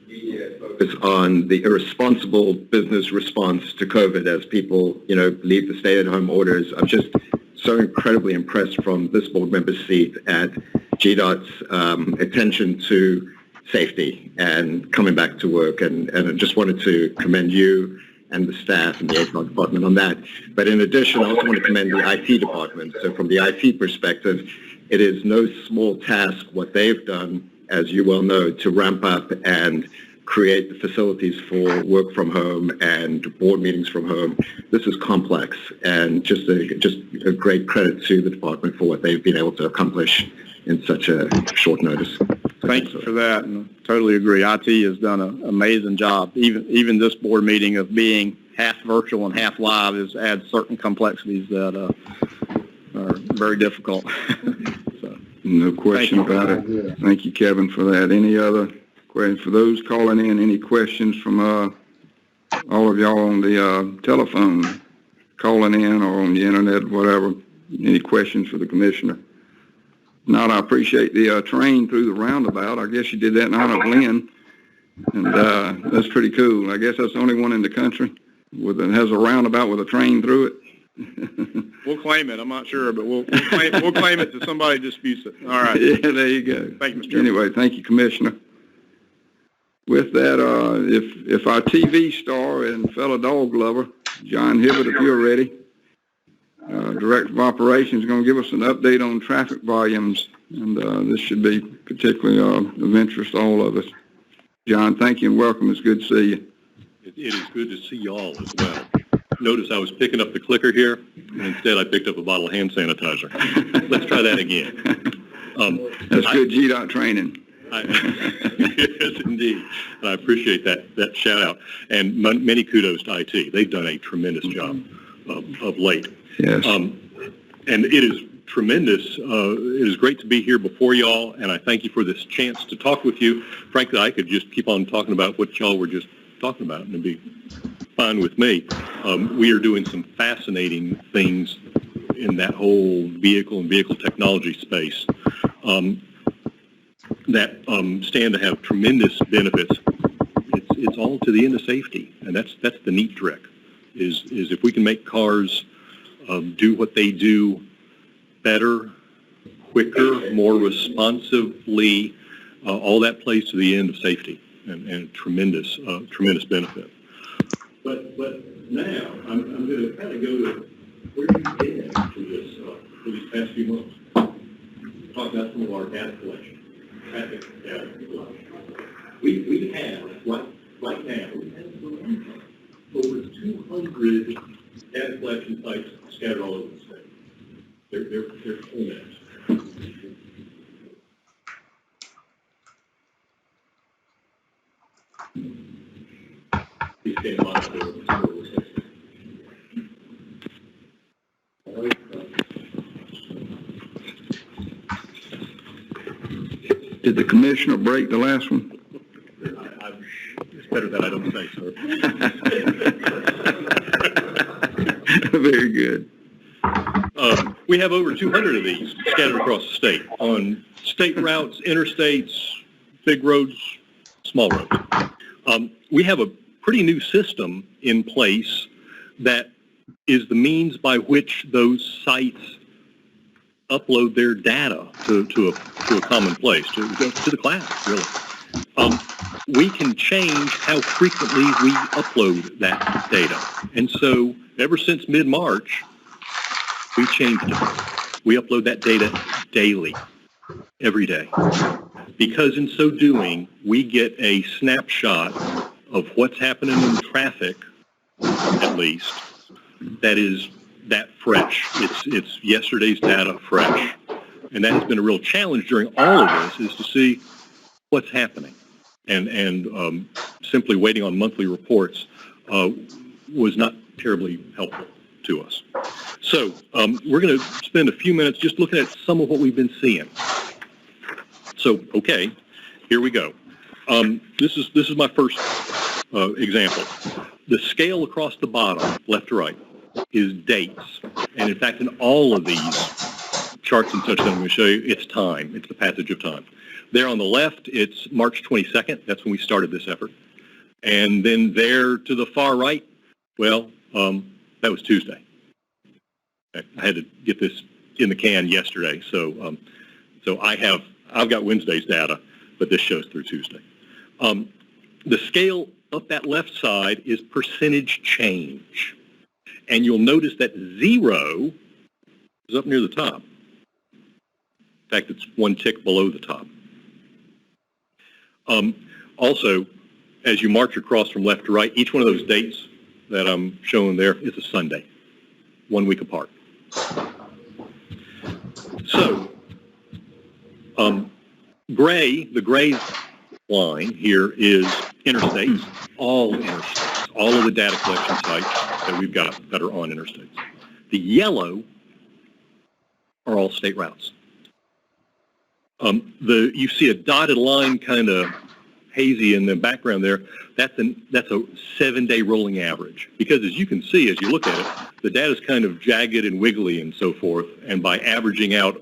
media focus on the irresponsible business response to COVID as people, leave the stay-at-home orders. I'm just so incredibly impressed from this board member's seat at GDOT's attention to safety and coming back to work. And I just wanted to commend you and the staff and the HR department on that. But in addition, I also want to commend the IT department. So from the IT perspective, it is no small task what they've done, as you well know, to ramp up and create the facilities for work from home and board meetings from home. This is complex, and just a great credit to the department for what they've been able to accomplish in such a short notice. Thank you for that, and totally agree. IT has done an amazing job. Even this board meeting of being half virtual and half live adds certain complexities that are very difficult. So, No question about it. Thank you, Kevin, for that. Any other questions? For those calling in, any questions from all of y'all on the telephone, calling in or on the internet, whatever? Any questions for the commissioner? Not, I appreciate the train through the roundabout. I guess you did that in honor of Lynn, and that's pretty cool. I guess that's the only one in the country that has a roundabout with a train through it. We'll claim it. I'm not sure, but we'll claim it till somebody disputes it. All right. Yeah, there you go. Thank you, Mr. Chairman. Anyway, thank you, Commissioner. With that, if our TV star and fellow dog lover, John Hibbert, if you're ready, Director of Operations is going to give us an update on traffic volumes, and this should be particularly of interest to all of us. John, thank you and welcome. It's good to see you. It is good to see you all as well. Notice I was picking up the clicker here, and instead I picked up a bottle of hand sanitizer. Let's try that again. That's good GDOT training. Yes, indeed. And I appreciate that shout out. And many kudos to IT. They've done a tremendous job of late. Yes. And it is tremendous. It is great to be here before y'all, and I thank you for this chance to talk with you. Frankly, I could just keep on talking about what y'all were just talking about, and it'd be fine with me. We are doing some fascinating things in that whole vehicle and vehicle technology space that stand to have tremendous benefits. It's all to the end of safety, and that's the neat trick. Is if we can make cars do what they do better, quicker, more responsively, all that plays to the end of safety and tremendous benefit. But now I'm going to kind of go to where you've been for these past few months. Talk about some of our data collection, traffic data collection. We have right now over 200 data collection sites scattered all over the state. They're full names. Please stand by for Did the commissioner break the last one? It's better that I don't say, sir. Very good. We have over 200 of these scattered across the state on state routes, interstates, big roads, small roads. We have a pretty new system in place that is the means by which those sites upload their data to a common place, to the cloud, really. We can change how frequently we upload that data. And so ever since mid-March, we changed it. We upload that data daily, every day. Because in so doing, we get a snapshot of what's happening in traffic, at least, that is that fresh. It's yesterday's data fresh. And that has been a real challenge during all of this, is to see what's happening. And simply waiting on monthly reports was not terribly helpful to us. So we're going to spend a few minutes just looking at some of what we've been seeing. So, okay, here we go. This is my first example. The scale across the bottom, left to right, is dates. And in fact, in all of these charts and such that I'm going to show you, it's time. It's the passage of time. There on the left, it's March 22nd. That's when we started this effort. And then there to the far right, well, that was Tuesday. I had to get this in the can yesterday, so I've got Wednesday's data, but this shows through Tuesday. The scale up that left side is percentage change. And you'll notice that 0 is up near the top. In fact, it's one tick below the top. Also, as you march across from left to right, each one of those dates that I'm showing there is a Sunday, 1 week apart. So, the gray line here is interstates, all interstates, all of the data collection sites that we've got that are on interstates. The yellow are all state routes. You see a dotted line kind of hazy in the background there. That's a 7-day rolling average. Because as you can see, as you look at it, the data is kind of jagged and wiggly and so forth. And by averaging out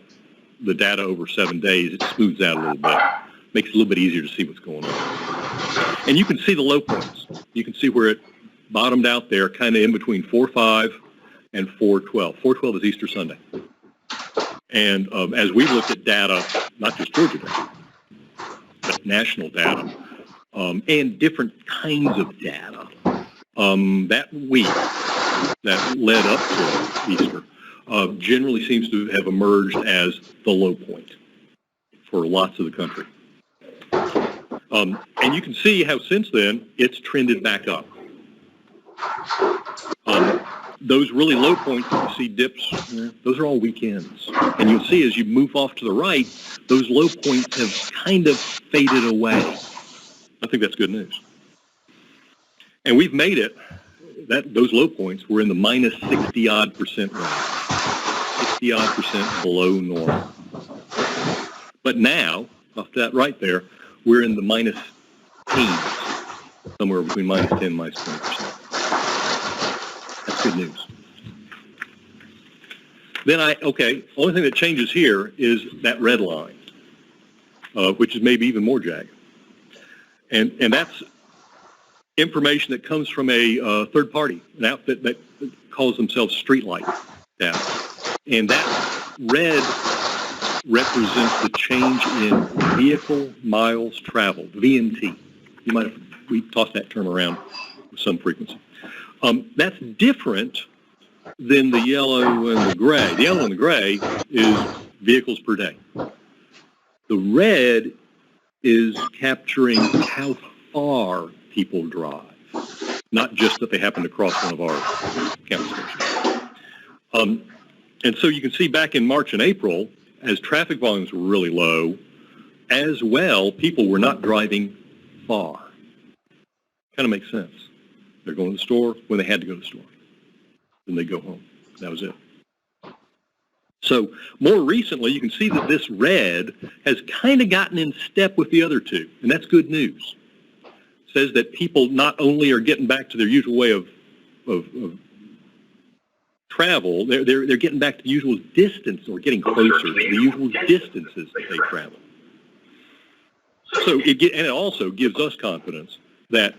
the data over 7 days, it smooths out a little bit. Makes it a little bit easier to see what's going on. And you can see the low points. You can see where it bottomed out there, kind of in between 4.5 and 4.12. 4.12 is Easter Sunday. And as we looked at data, not just Georgia data, but national data, and different kinds of data, that week that led up to Easter generally seems to have emerged as the low point for lots of the country. And you can see how since then it's trended back up. Those really low points that you see dips, those are all weekends. And you'll see as you move off to the right, those low points have kind of faded away. I think that's good news. And we've made it, those low points were in the minus 60-odd% range, 60-odd% below normal. But now, off that right there, we're in the minus teens, somewhere between minus 10 and minus 20%. That's good news. Then only thing that changes here is that red line, which is maybe even more jagged. And that's information that comes from a third party, an outfit that calls themselves Streetlight Data. And that red represents the change in vehicle miles traveled, VMT. We toss that term around with some frequency. That's different than the yellow and the gray. The yellow and the gray is vehicles per day. The red is capturing how far people drive, not just that they happen to cross one of our count stations. And so you can see back in March and April, as traffic volumes were really low, as well, people were not driving far. Kind of makes sense. They're going to the store when they had to go to the store. Then they go home. That was it. So more recently, you can see that this red has kind of gotten in step with the other two, and that's good news. It says that people not only are getting back to their usual way of travel, they're getting back to the usual distance or getting closer to the usual distances that they travel. So it also gives us confidence that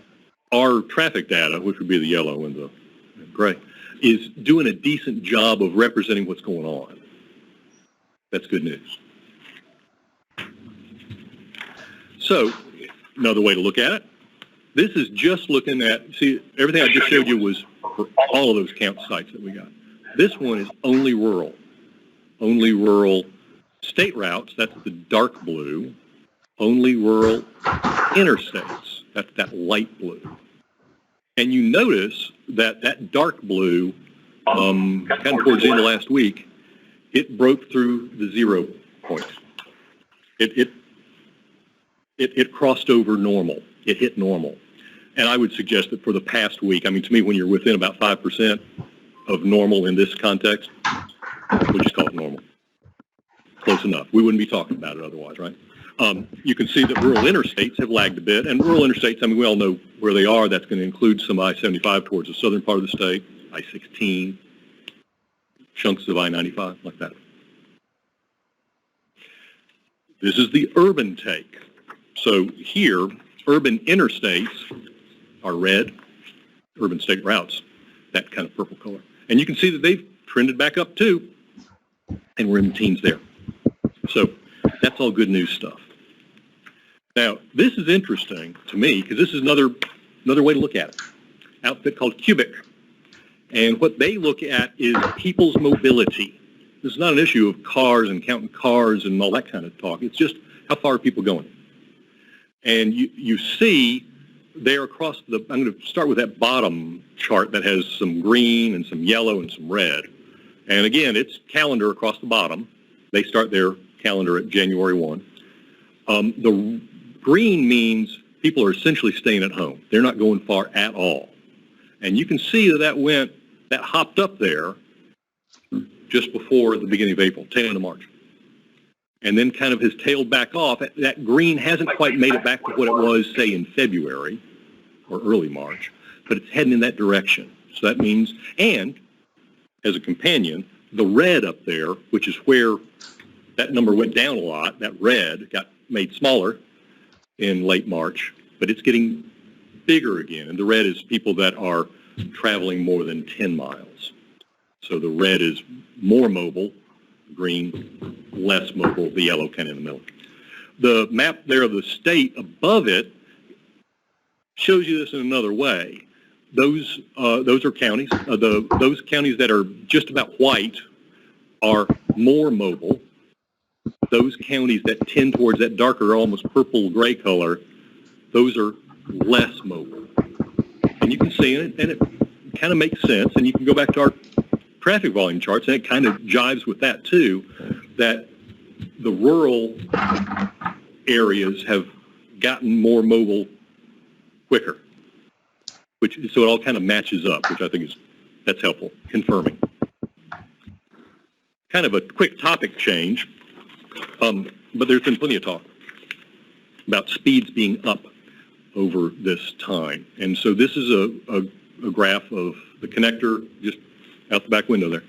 our traffic data, which would be the yellow and the gray, is doing a decent job of representing what's going on. That's good news. So, another way to look at it, this is just looking at, see, everything I just showed you was for all of those count sites that we got. This one is only rural state routes, that's the dark blue, only rural interstates, that's that light blue. And you notice that dark blue, kind of towards the end of last week, it broke through the 0 point. It crossed over normal. It hit normal. And I would suggest that for the past week, I mean, to me, when you're within about 5% of normal in this context, we'll just call it normal. Close enough. We wouldn't be talking about it otherwise, right? You can see that rural interstates have lagged a bit. And rural interstates, I mean, we all know where they are. That's going to include some I-75 towards the southern part of the state, I-16, chunks of I-95, like that. This is the urban take. So here, urban interstates are red, urban state routes, that kind of purple color. And you can see that they've trended back up too, and we're in the teens there. So that's all good news stuff. Now, this is interesting to me because this is another another way to look at it. Outfit called Cubic. And what they look at is people's mobility. This is not an issue of cars and counting cars and all that kind of talk. It's just how far are people going? And you see there across I'm going to start with that bottom chart that has some green and some yellow and some red. And again, it's calendar across the bottom. They start their calendar at January 1. The green means people are essentially staying at home. They're not going far at all. And you can see that hopped up there just before the beginning of April, tail end of March. And then kind of has tailed back off. That green hasn't quite made it back to what it was, say, in February or early March, but it's heading in that direction. So that means, and as a companion, the red up there, which is where that number went down a lot, that red got made smaller in late March, but it's getting bigger again. And the red is people that are traveling more than 10 miles. So the red is more mobile, green, less mobile, the yellow kind of in the middle. The map there of the state above it shows you this in another way. Those are counties. Those counties that are just about white are more mobile. Those counties that tend towards that darker, almost purple-gray color, those are less mobile. And you can see it, and it kind of makes sense. And you can go back to our traffic volume charts, and it kind of jives with that too, that the rural areas have gotten more mobile quicker, so it all kind of matches up, which I think that's helpful, confirming. Kind of a quick topic change, but there's been plenty of talk about speeds being up over this time. And so this is a graph of the connector just out the back window there,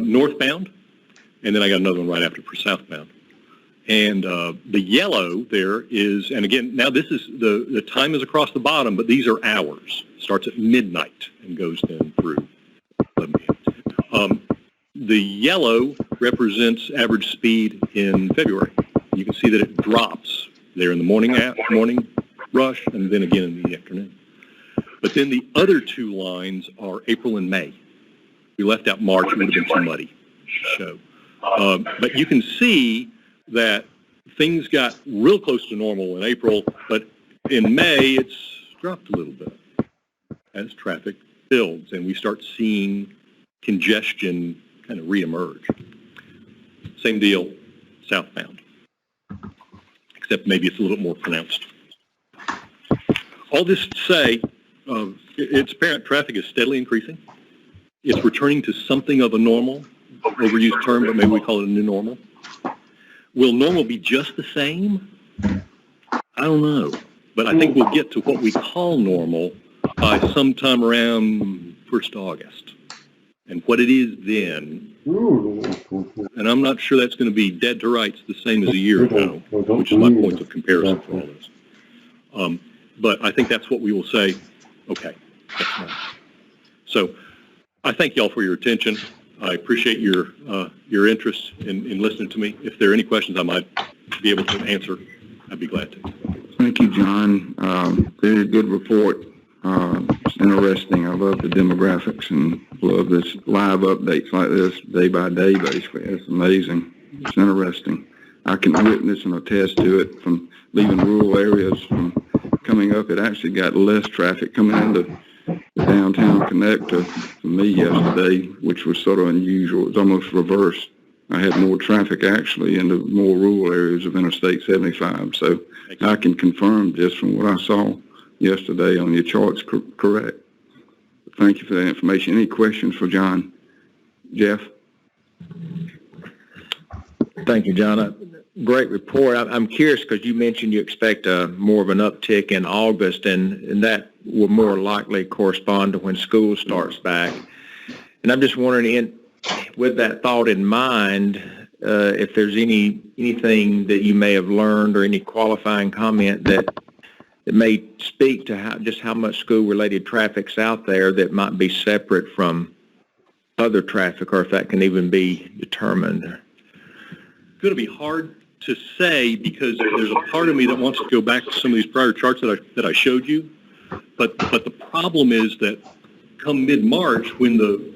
northbound, and then I got another one right after for southbound. And the yellow there is, and again, now this is, the time is across the bottom, but these are hours. Starts at midnight and goes then through 11 p.m. The yellow represents average speed in February. You can see that it drops there in the morning rush and then again in the afternoon. But then the other two lines are April and May. We left out March, it would have been too muddy to show. But you can see that things got real close to normal in April, but in May it's dropped a little bit as traffic builds and we start seeing congestion kind of reemerge. Same deal southbound, except maybe it's a little more pronounced. All this to say, it's apparent traffic is steadily increasing. It's returning to something of a normal, overused term, but maybe we call it a new normal. Will normal be just the same? I don't know. But I think we'll get to what we call normal by sometime around 1st August. And what it is then, and I'm not sure that's going to be dead to rights the same as a year ago, which is my point of comparison for all this. But I think that's what we will say, okay, that's normal. So I thank y'all for your attention. I appreciate your interest in listening to me. If there are any questions I might be able to answer, I'd be glad to. Thank you, John. Very good report. It's interesting. I love the demographics and love this live updates like this day by day, basically. It's amazing. It's interesting. I can witness and attest to it from leaving rural areas, from coming up. It actually got less traffic coming into the downtown connector for me yesterday, which was sort of unusual. It was almost reversed. I had more traffic actually in the more rural areas of Interstate 75. So I can confirm just from what I saw yesterday on your charts, correct. Thank you for that information. Any questions for John? Jeff? Thank you, John. Great report. I'm curious because you mentioned you expect more of an uptick in August, and that will more likely correspond to when school starts back. And I'm just wondering, with that thought in mind, if there's anything that you may have learned or any qualifying comment that may speak to how much school-related traffic's out there that might be separate from other traffic, or if that can even be determined. It's going to be hard to say because there's a part of me that wants to go back to some of these prior charts that I showed you. But the problem is that come mid-March, when the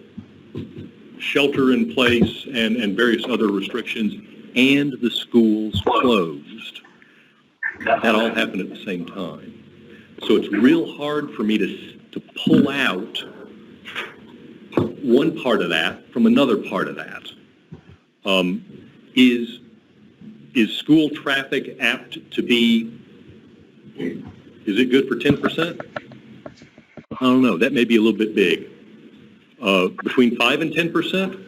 shelter in place and various other restrictions and the schools closed, that all happened at the same time. So it's real hard for me to pull out one part of that from another part of that. Is school traffic apt to be, is it good for 10%? I don't know. That may be a little bit big. Between 5 and 10%,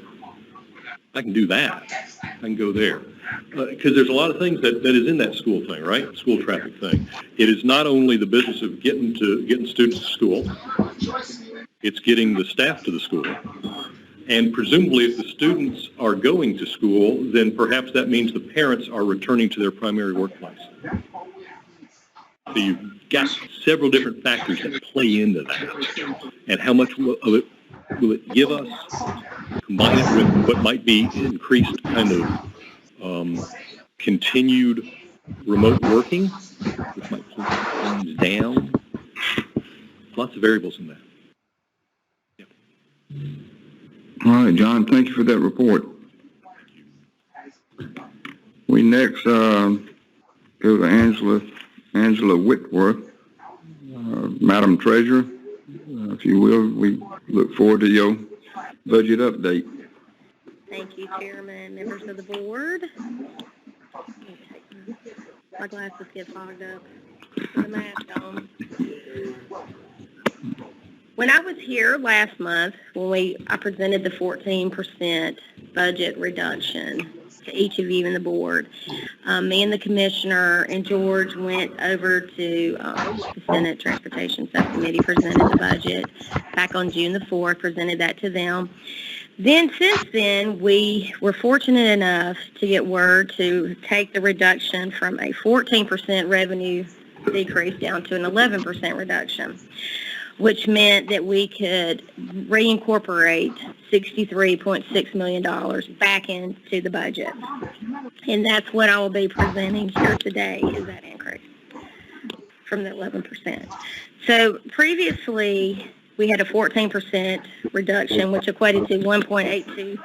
I can do that. I can go there. Because there's a lot of things that is in that school thing, right? School traffic thing. It is not only the business of getting students to school, it's getting the staff to the school. And presumably if the students are going to school, then perhaps that means the parents are returning to their primary workplace. So you've got several different factors that play into that. And how much of it will it give us? Combine it with what might be increased kind of continued remote working, which might pull things down. Lots of variables in that. Yep. All right, John, thank you for that report. We next go to Angela Whitworth, Madam Treasurer. If you will, we look forward to your budget update. Thank you, Chairman, members of the board. My glasses get fogged up. Put the mask on. When I was here last month, when I presented the 14% budget reduction to each of you in the board, me and the commissioner and George went over to the Senate Transportation Subcommittee, presented the budget back on June the 4th, presented that to them. Then, since then, we were fortunate enough to get word to take the reduction from a 14% revenue decrease down to an 11% reduction, which meant that we could reincorporate $63.6 million back into the budget. And that's what I will be presenting here today, is that increase from the 11%. So previously, we had a 14% reduction, which equated to 1.82.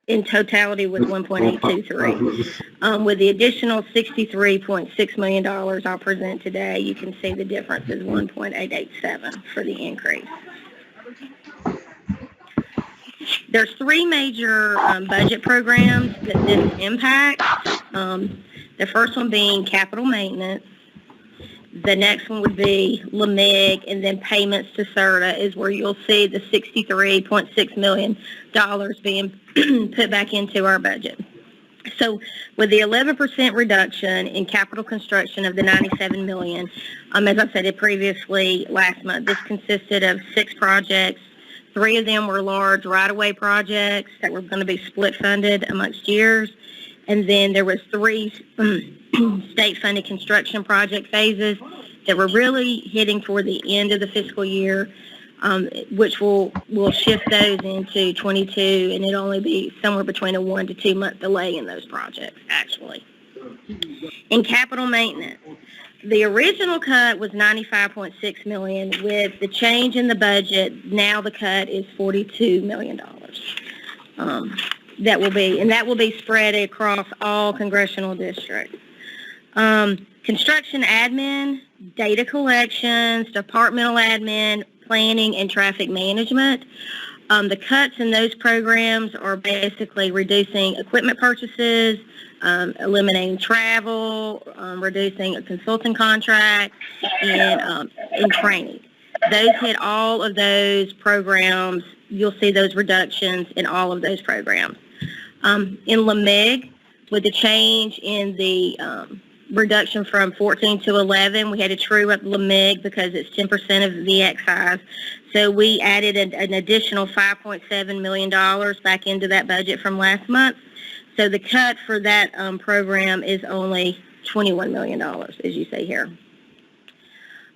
In totality was 1.823. With the additional $63.6 million I'll present today, you can see the difference is 1.887 for the increase. There's three major budget programs that this impacts. The first one being capital maintenance. The next one would be LMIG, and then payments to CERTA is where you'll see the $63.6 million being put back into our budget. So with the 11% reduction in capital construction of the $97 million, as I said previously last month, this consisted of 6 projects. 3 of them were large right-of-way projects that were going to be split funded amongst years. And then there was 3 state-funded construction project phases that were really hitting toward the end of the fiscal year, which will shift those into 22, and it'll only be somewhere between a 1 to 2 month delay in those projects, actually. In capital maintenance, the original cut was $95.6 million. With the change in the budget, now the cut is $42 million. That will be spread across all congressional districts. Construction admin, data collections, departmental admin, planning, and traffic management. The cuts in those programs are basically reducing equipment purchases, eliminating travel, reducing a consulting contract, and training. Those hit all of those programs. You'll see those reductions in all of those programs. In LMIG, with the change in the reduction from 14 to 11, we had to true up LMIG because it's 10% of the excise. So we added an additional $5.7 million back into that budget from last month. So the cut for that program is only $21 million, as you see here.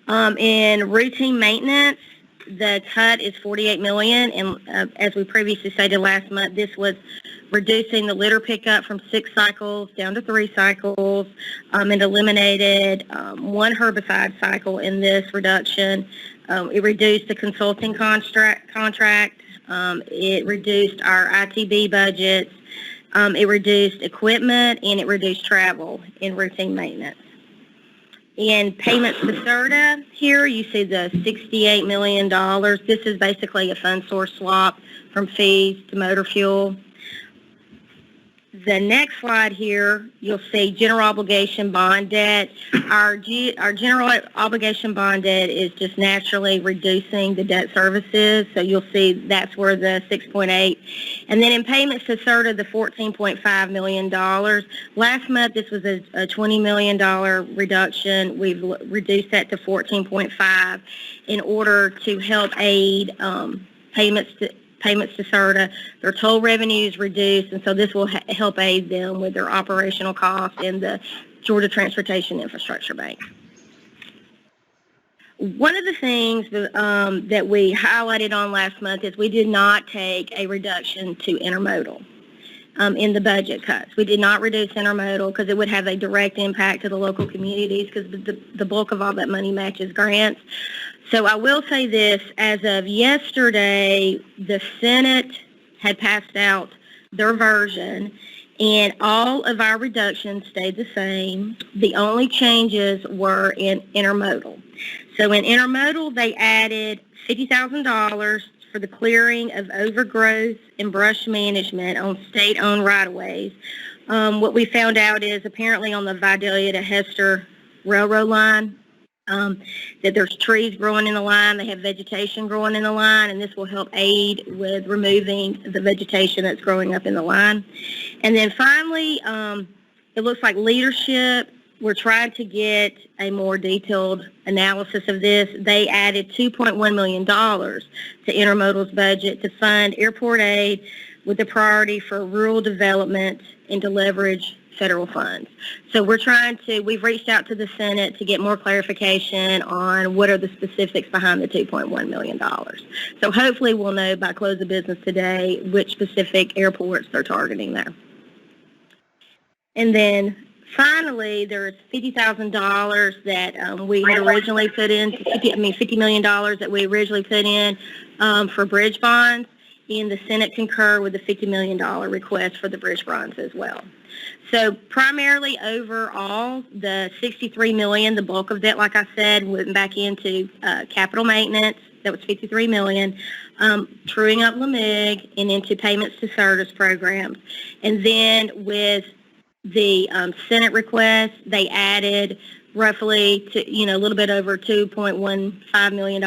In routine maintenance, the cut is $48 million, and as we previously stated last month, this was reducing the litter pickup from 6 cycles down to 3 cycles, and eliminated 1 herbicide cycle in this reduction. It reduced the consulting contract. It reduced our ITB budgets. It reduced equipment, and it reduced travel in routine maintenance. In payments to CERTA, here you see the $68 million. This is basically a fund source swap from fees to motor fuel. The next slide here, you'll see general obligation bond debt. Our general obligation bond debt is just naturally reducing the debt services, so you'll see that's where the 6.8. And then in payments to CERTA, the $14.5 million. Last month, this was a $20 million reduction. We've reduced that to 14.5 in order to help aid payments to CERTA. Their toll revenues reduced, and so this will help aid them with their operational costs in the Georgia Transportation Infrastructure Bank. One of the things that we highlighted on last month is we did not take a reduction to intermodal in the budget cuts. We did not reduce intermodal because it would have a direct impact to the local communities because the bulk of all that money matches grants. So I will say this, as of yesterday, the Senate had passed out their version, and all of our reductions stayed the same. The only changes were in intermodal. So in intermodal, they added $50,000 for the clearing of overgrowth and brush management on state-owned right-of-ways. What we found out is apparently on the Vidalia to Hester railroad line, that there's trees growing in the line, they have vegetation growing in the line, and this will help aid with removing the vegetation that's growing up in the line. And then finally, it looks like leadership, we're trying to get a more detailed analysis of this. They added $2.1 million to Intermodal's budget to fund airport aid with a priority for rural development and to leverage federal funds. So we've reached out to the Senate to get more clarification on what are the specifics behind the $2.1 million. So hopefully we'll know by close of business today which specific airports they're targeting there. And then finally, there's $50,000 that we had originally put in, $50 million that we originally put in for bridge bonds, and the Senate concurred with the $50 million request for the bridge bonds as well. So primarily overall, the $63 million, the bulk of that, like I said, went back into capital maintenance. That was $53 million, truing up LMIG and into payments to service programs. And then with the Senate request, they added roughly a little bit over $2.15 million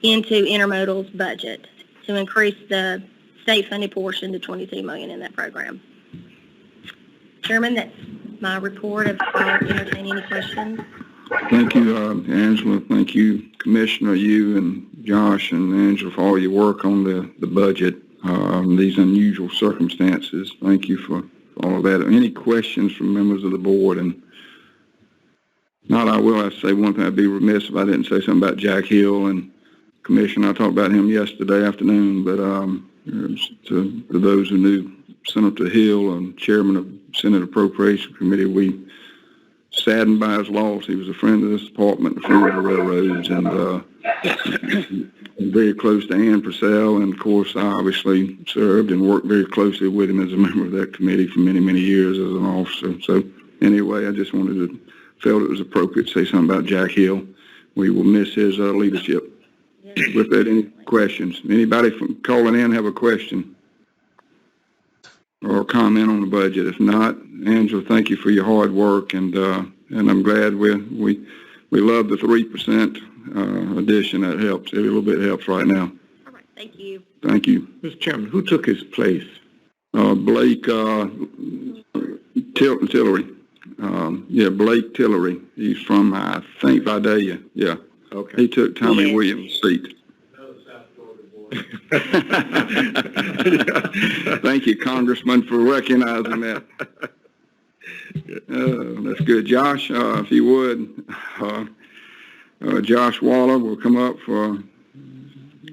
into Intermodal's budget to increase the state funded portion to $22 million in that program. Chairman, that's my report. I'll entertain any questions. Thank you, Angela. Thank you, Commissioner, you and Josh and Angela, for all your work on the budget, these unusual circumstances. Thank you for all of that. Any questions from members of the board? And not, I will have to say one thing. I'd be remiss if I didn't say something about Jack Hill. And Commissioner, I talked about him yesterday afternoon, but to those who knew Senator Hill and Chairman of Senate Appropriations Committee, we saddened by his loss. He was a friend of this department, a friend of the railroads, and very close to Ann Purcell. And of course, I obviously served and worked very closely with him as a member of that committee for many, many years as an officer. So anyway, I just felt it was appropriate to say something about Jack Hill. We will miss his leadership. With that, any questions? Anybody from calling in have a question or comment on the budget? If not, Angela, thank you for your hard work, and I'm glad we love the 3% addition. That helps. Every little bit helps right now. All right, thank you. Thank you. Mr. Chairman, who took his place? Blake Tillery. Blake Tillery. He's from, I think, Vidalia. Yeah. Okay. He took Tommy Williams' seat. Another South Florida boy. Thank you, Congressman, for recognizing that. That's good. Josh, if you would, Josh Waller will come up for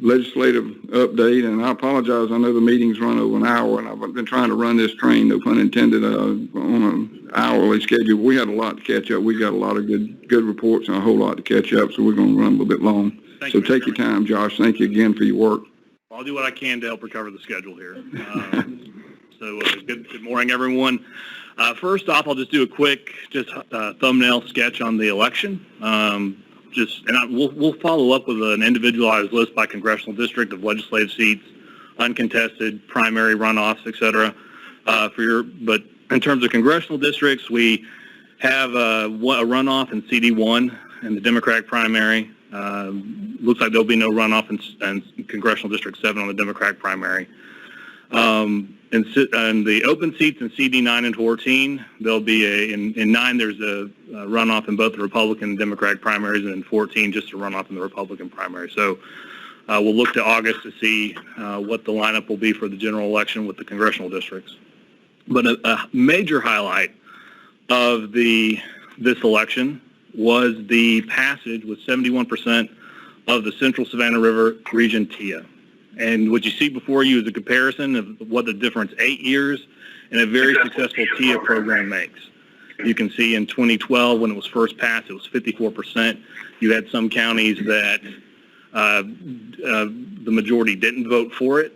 legislative update, and I apologize. I know the meetings run over an hour, and I've been trying to run this train, no pun intended, on an hourly schedule. We had a lot to catch up. We got a lot of good reports and a whole lot to catch up, so we're going to run a little bit long. Thank So you, Mr. take your time, Josh. Thank you again for your work. I'll do what I can to help recover the schedule here. Good morning, everyone. First off, I'll just do a quick thumbnail sketch on the election. We'll follow up with an individualized list by congressional district of legislative seats, uncontested, primary runoffs, et cetera. But in terms of congressional districts, we have a runoff in CD1 in the Democratic primary. Looks like there'll be no runoff in Congressional District 7 on the Democratic primary. And the open seats in CD 9 and 14, there'll be in 9 there's a runoff in both the Republican and Democratic primaries, and in 14 just a runoff in the Republican primary. So we'll look to August to see what the lineup will be for the general election with the congressional districts. But a major highlight of this election was the passage with 71% of the Central Savannah River region TIA. And what you see before you is a comparison of what the difference 8 years in a very successful TIA program makes. You can see in 2012, when it was first passed, it was 54%. You had some counties that the majority didn't vote for it.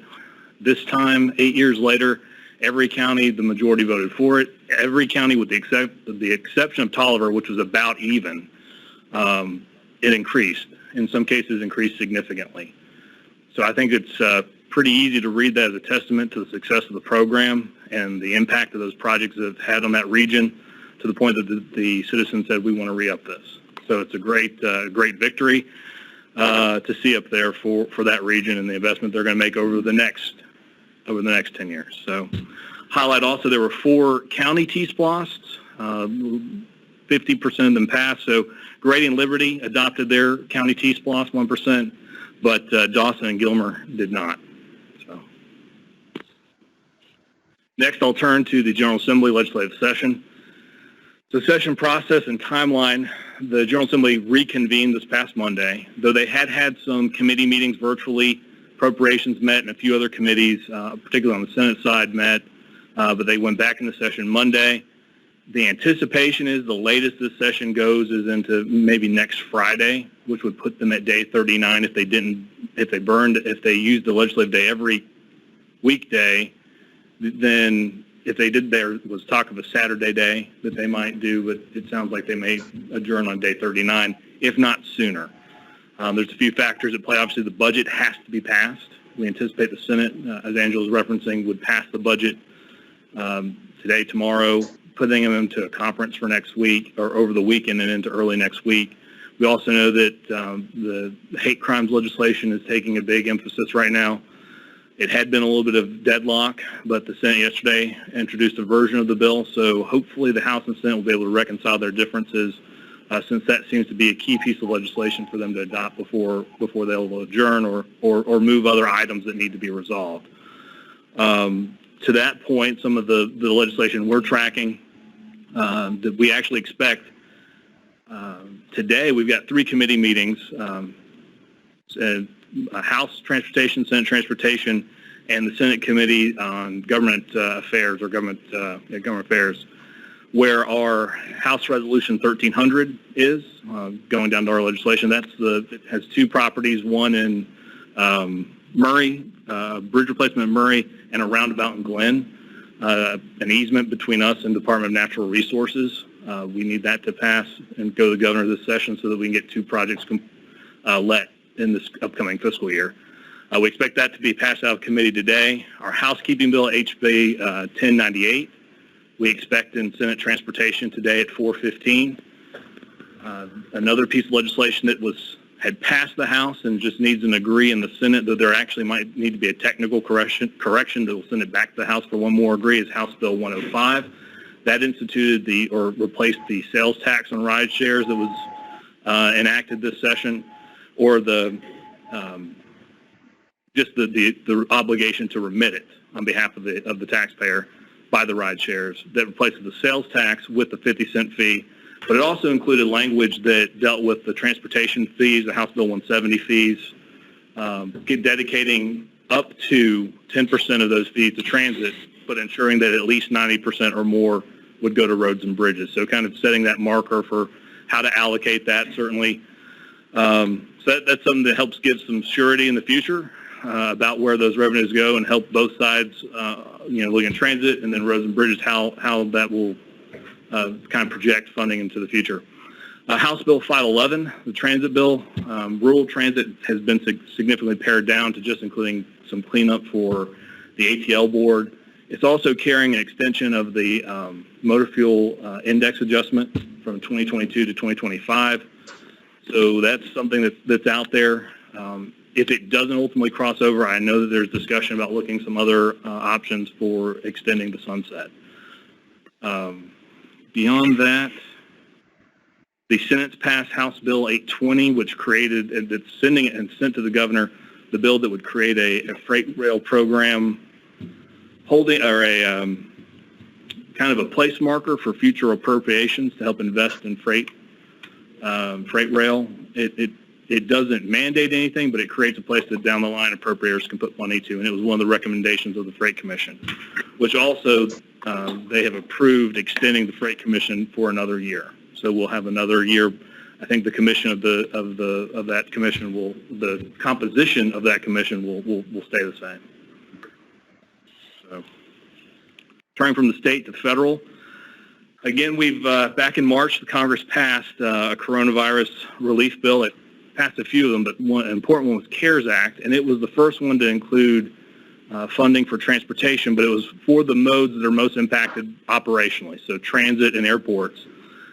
This time, 8 years later, every county, the majority voted for it. Every county, with the exception of Tolliver, which was about even, it increased. In some cases, increased significantly. So I think it's pretty easy to read that as a testament to the success of the program and the impact of those projects have had on that region, to the point that the citizens said, we want to re-up this. So it's a great victory to see up there for that region and the investment they're going to make over the next 10 years. So highlight also, there were 4 county T-SPLOSTs, 50% of them passed. So Grady and Liberty adopted their county T-SPLOST 1%, but Dawson and Gilmer did not. So next, I'll turn to the General Assembly legislative session. The session process and timeline: the General Assembly reconvened this past Monday, though they had some committee meetings virtually. Appropriations met, and a few other committees, particularly on the Senate side, met, but they went back into session Monday. The anticipation is the latest this session goes is into maybe next Friday, which would put them at day 39 if they used the legislative day every weekday. Then if they did, there was talk of a Saturday day that they might do, but it sounds like they may adjourn on day 39, if not sooner. There's a few factors at play. Obviously, the budget has to be passed. We anticipate the Senate, as Angela was referencing, would pass the budget today, tomorrow, putting them into a conference for next week or over the weekend and into early next week. We also know that the hate crimes legislation is taking a big emphasis right now. It had been a little bit of deadlock, but the Senate yesterday introduced a version of the bill, so hopefully the House and Senate will be able to reconcile their differences, since that seems to be a key piece of legislation for them to adopt before they'll adjourn or move other items that need to be resolved. To that point, some of the legislation we're tracking that we actually expect today, we've got 3 committee meetings, House Transportation, Senate Transportation, and the Senate Committee on Government Affairs, or Government Affairs, where our House Resolution 1300 is going down to our legislation. It has 2 properties, one in Murray, bridge replacement in Murray, and a roundabout in Glen, an easement between us and Department of Natural Resources. We need that to pass and go to the governor this session so that we can get 2 projects let in this upcoming fiscal year. We expect that to be passed out of committee today. Our housekeeping bill, HB 1098, we expect in Senate Transportation today at 4:15. Another piece of legislation that had passed the House and just needs an agree in the Senate, though there actually might need to be a technical correction that will send it back to the House for one more agree, is House Bill 105. That instituted replaced the sales tax on ride shares that was enacted this session, or the obligation to remit it on behalf of the taxpayer by the ride shares. That replaces the sales tax with the 50-cent fee, but it also included language that dealt with the transportation fees, the House Bill 170 fees, dedicating up to 10% of those fees to transit, but ensuring that at least 90% or more would go to roads and bridges. So kind of setting that marker for how to allocate that, certainly. So that's something that helps give some surety in the future about where those revenues go, and help both sides, looking at transit and then roads and bridges, how that will kind of project funding into the future. House Bill 511, the transit bill, rural transit has been significantly pared down to just including some cleanup for the ATL board. It's also carrying an extension of the motor fuel index adjustment from 2022 to 2025. So that's something that's out there. If it doesn't ultimately cross over, I know that there's discussion about looking some other options for extending the sunset. Beyond that, the Senate's passed House Bill 820, which created, and it's sending it and sent to the governor, the bill that would create a freight rail program holding, or a kind of a place marker for future appropriations to help invest in freight rail. It doesn't mandate anything, but it creates a place that down the line appropriators can put money to, and it was one of the recommendations of the Freight Commission, which also they have approved extending the Freight Commission for another year. So we'll have another year. I think the commission of that commission the composition of that commission will stay the same. So, turning from the state to federal, again, we've back in March, the Congress passed a coronavirus relief bill. It passed a few of them, but one important one was CARES Act, and it was the first one to include funding for transportation, but it was for the modes that are most impacted operationally, so transit and airports,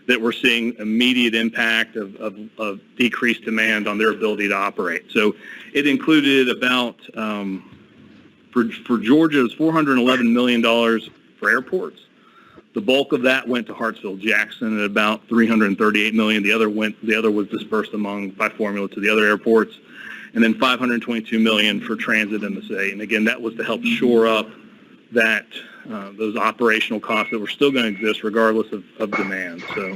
that we're seeing immediate impact of decreased demand on their ability to operate. So it included about, for Georgia, it was $411 million for airports. The bulk of that went to Hartsville-Jackson at about $338 million. The other was dispersed by formula to the other airports, and then $522 million for transit in the state. And again, that was to help shore up that those operational costs that were still going to exist regardless of demand. So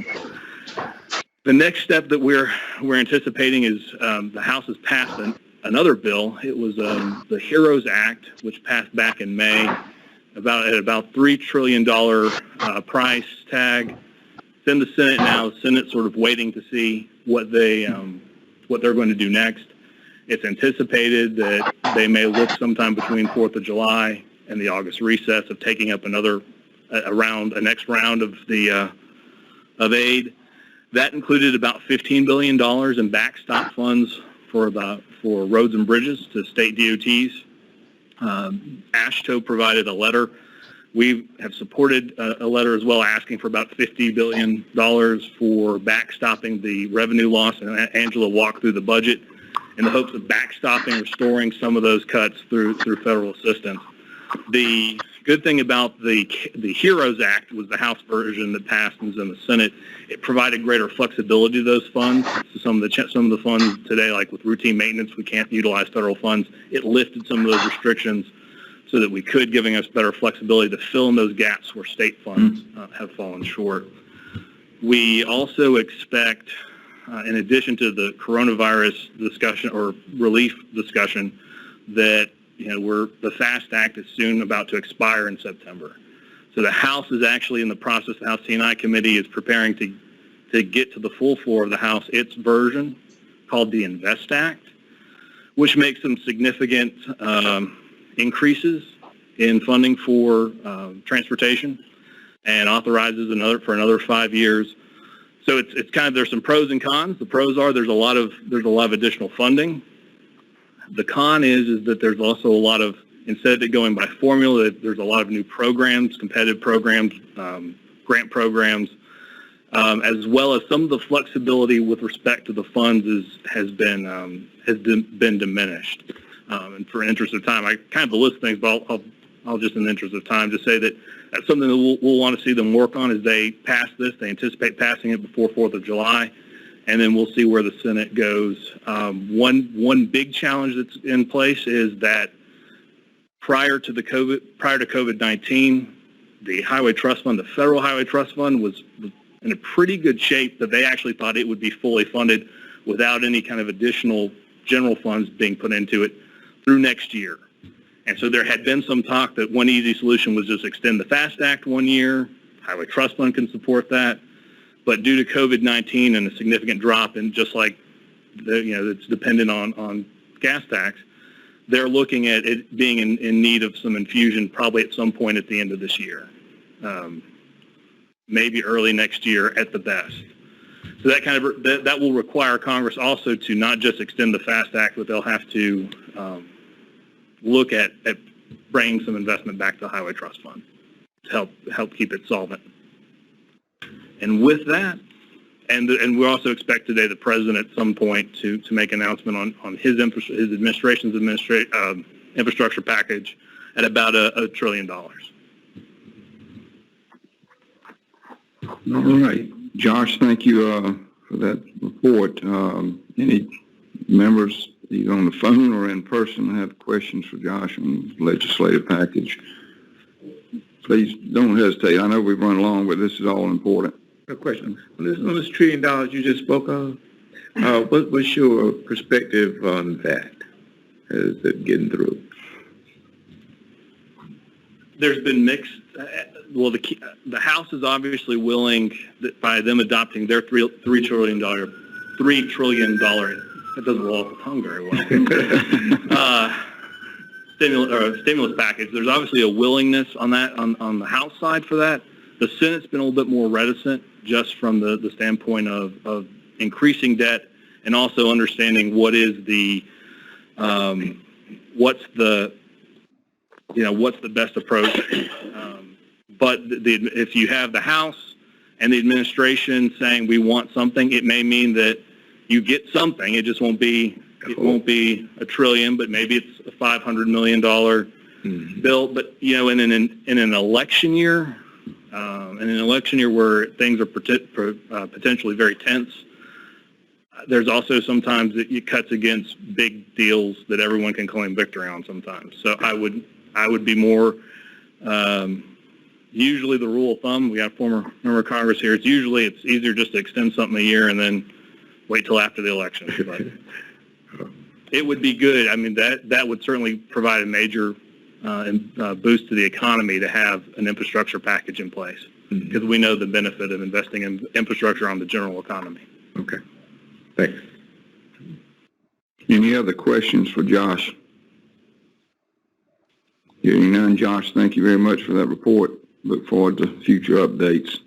the next step that we're anticipating is the House has passed another bill. It was the HEROES Act, which passed back in May, at about $3 trillion price tag. It's in the Senate now. The Senate's sort of waiting to see what they're going to do next. It's anticipated that they may look sometime between 4th of July and the August recess of taking up a next round of aid. That included about $15 billion in backstop funds for roads and bridges to state DOTs. AASHTO provided a letter. We have supported a letter as well asking for about $50 billion for backstopping the revenue loss, and Angela walked through the budget in the hopes of backstopping, restoring some of those cuts through federal assistance. The good thing about the HEROES Act was the House version that passed and is in the Senate. It provided greater flexibility to those funds. So some of the funds today, like with routine maintenance, we can't utilize federal funds. It lifted some of those restrictions so that we could, giving us better flexibility to fill in those gaps where state funds have fallen short. We also expect, in addition to the coronavirus discussion or relief discussion, that the FAST Act is soon about to expire in September. So the House is actually in the process. The House T&I Committee is preparing to get to the full floor of the House its version called the INVEST Act, which makes some significant increases in funding for transportation and authorizes another 5 years. So it's kind of, there's some pros and cons. The pros are there's a lot of additional funding. The con is that there's also a lot of, instead of it going by formula, there's a lot of new programs, competitive programs, grant programs, as well as some of the flexibility with respect to the funds has been diminished. And for interest of time, I kind of list things, but I'll just in the interest of time just say that that's something that we'll want to see them work on as they pass this. They anticipate passing it before 4th of July. And then we'll see where the Senate goes. One big challenge that's in place is that prior to COVID-19, the Highway Trust Fund, the Federal Highway Trust Fund, was in a pretty good shape that they actually thought it would be fully funded without any kind of additional general funds being put into it through next year. And so there had been some talk that one easy solution was just extend the FAST Act 1 year. Highway Trust Fund can support that. But due to COVID-19 and a significant drop in just like, it's dependent on gas tax, they're looking at it being in need of some infusion probably at some point at the end of this year. Maybe early next year at the best. So that will require Congress also to not just extend the FAST Act, but they'll have to look at bringing some investment back to the Highway Trust Fund to help keep it solvent. And with that, and we also expect today the president at some point to make an announcement on his administration's infrastructure package at about $1 trillion. All right. Josh, thank you for that report. Any members, either on the phone or in person, have questions for Josh on the legislative package? Please don't hesitate. I know we've run long, but this is all important. A question. On this $1 trillion you just spoke of, what's your perspective on that? Is it getting through? There's been mixed. Well, the House is obviously willing that by them adopting their $3 trillion. That doesn't roll off the tongue very well. Stimulus package. There's obviously a willingness on that on the House side for that. The Senate's been a little bit more reticent, just from the standpoint of increasing debt and also understanding what is the what's the best approach. But if you have the House and the administration saying we want something, it may mean that you get something. It just won't be $1 trillion, but maybe it's a $500 million bill. But in an election year, where things are potentially very tense, there's also sometimes that it cuts against big deals that everyone can claim victory on sometimes. So I would be more. Usually the rule of thumb, we got a former member of Congress here, it's easier just to extend something a year and then wait till after the election. But it would be good. I mean, that would certainly provide a major boost to the economy to have an infrastructure package in place, because we know the benefit of investing in infrastructure on the general economy. Okay. Thanks. Any other questions for Josh? Hearing none, Josh, thank you very much for that report. Look forward to future updates.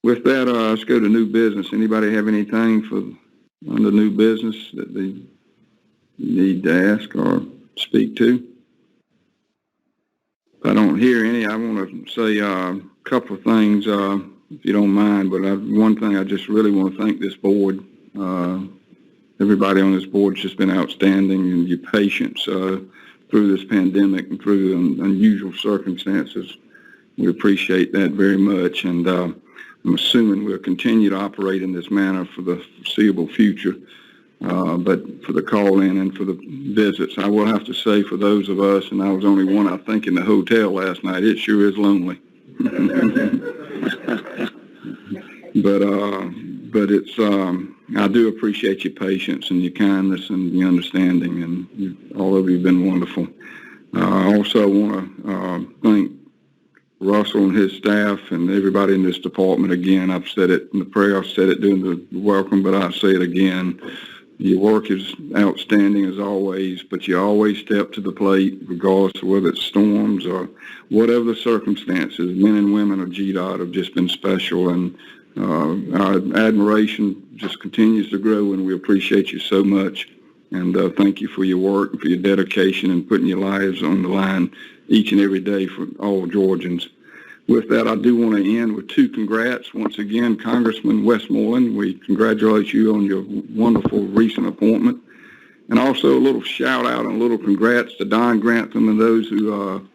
With that, let's go to new business. Anybody have anything under new business that they need to ask or speak to? If I don't hear any, I want to say a couple of things, if you don't mind. But one thing, I just really want to thank this board. Everybody on this board's just been outstanding, and your patience through this pandemic and through unusual circumstances. We appreciate that very much, and I'm assuming we'll continue to operate in this manner for the foreseeable future. But for the call-in and for the visits, I will have to say, for those of us, and I was only one, I think, in the hotel last night, it sure is lonely. But it's, I do appreciate your patience and your kindness and your understanding, and all of you have been wonderful. I also want to thank Russell and his staff and everybody in this department again. I've said it in the prayer, I've said it during the welcome, but I'll say it again. Your work is outstanding as always, but you always step to the plate regardless of whether it's storms or whatever the circumstances. Men and women of GDOT have just been special, and our admiration just continues to grow, and we appreciate you so much. And thank you for your work and for your dedication and putting your lives on the line each and every day for all Georgians. With that, I do want to end with two congrats. Once again, Congressman Westmoreland, we congratulate you on your wonderful recent appointment. And also a little shout out and a little congrats to Don Grantham and those who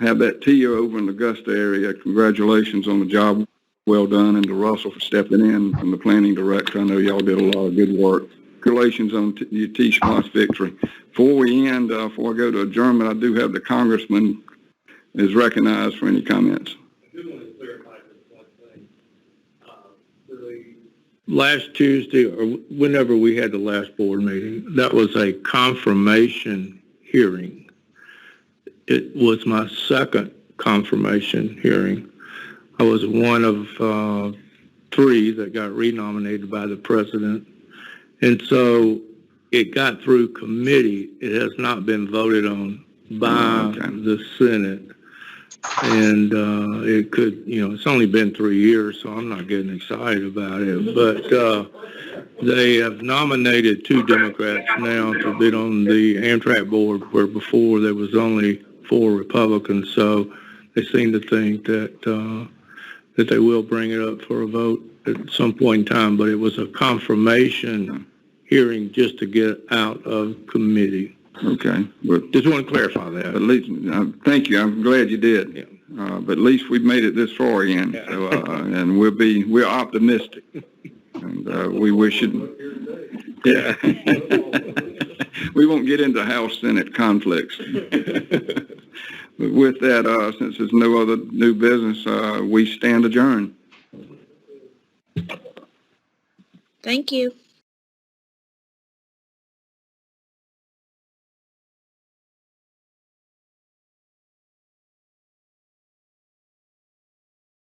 have that tier over in the Augusta area. Congratulations on the job well done, and to Russell for stepping in from the planning director. I know y'all did a lot of good work. Congratulations on your T-Splosh victory. Before we end, before I go to adjournment, I do have the Congressman is recognized for any comments. I do want to clarify this one thing. For the last Tuesday, or whenever we had the last board meeting, that was a confirmation hearing. It was my second confirmation hearing. I was one of 3 that got renominated by the president. And so it got through committee. It has not been voted on by the Senate. And it could, it's only been 3 years, so I'm not getting excited about it. But they have nominated 2 Democrats now to be on the Amtrak board, where before there was only 4 Republicans. So they seem to think that that they will bring it up for a vote at some point in time. But it was a confirmation hearing just to get out of committee. Okay. But Just want to clarify that. at least, thank you. I'm glad you did. Yeah. But at least we've made it this far in. Yeah. So, and we're optimistic. And we wish it. Yeah. We won't get into House-Senate conflicts. But with that, since there's no other new business, we stand adjourned. Thank you.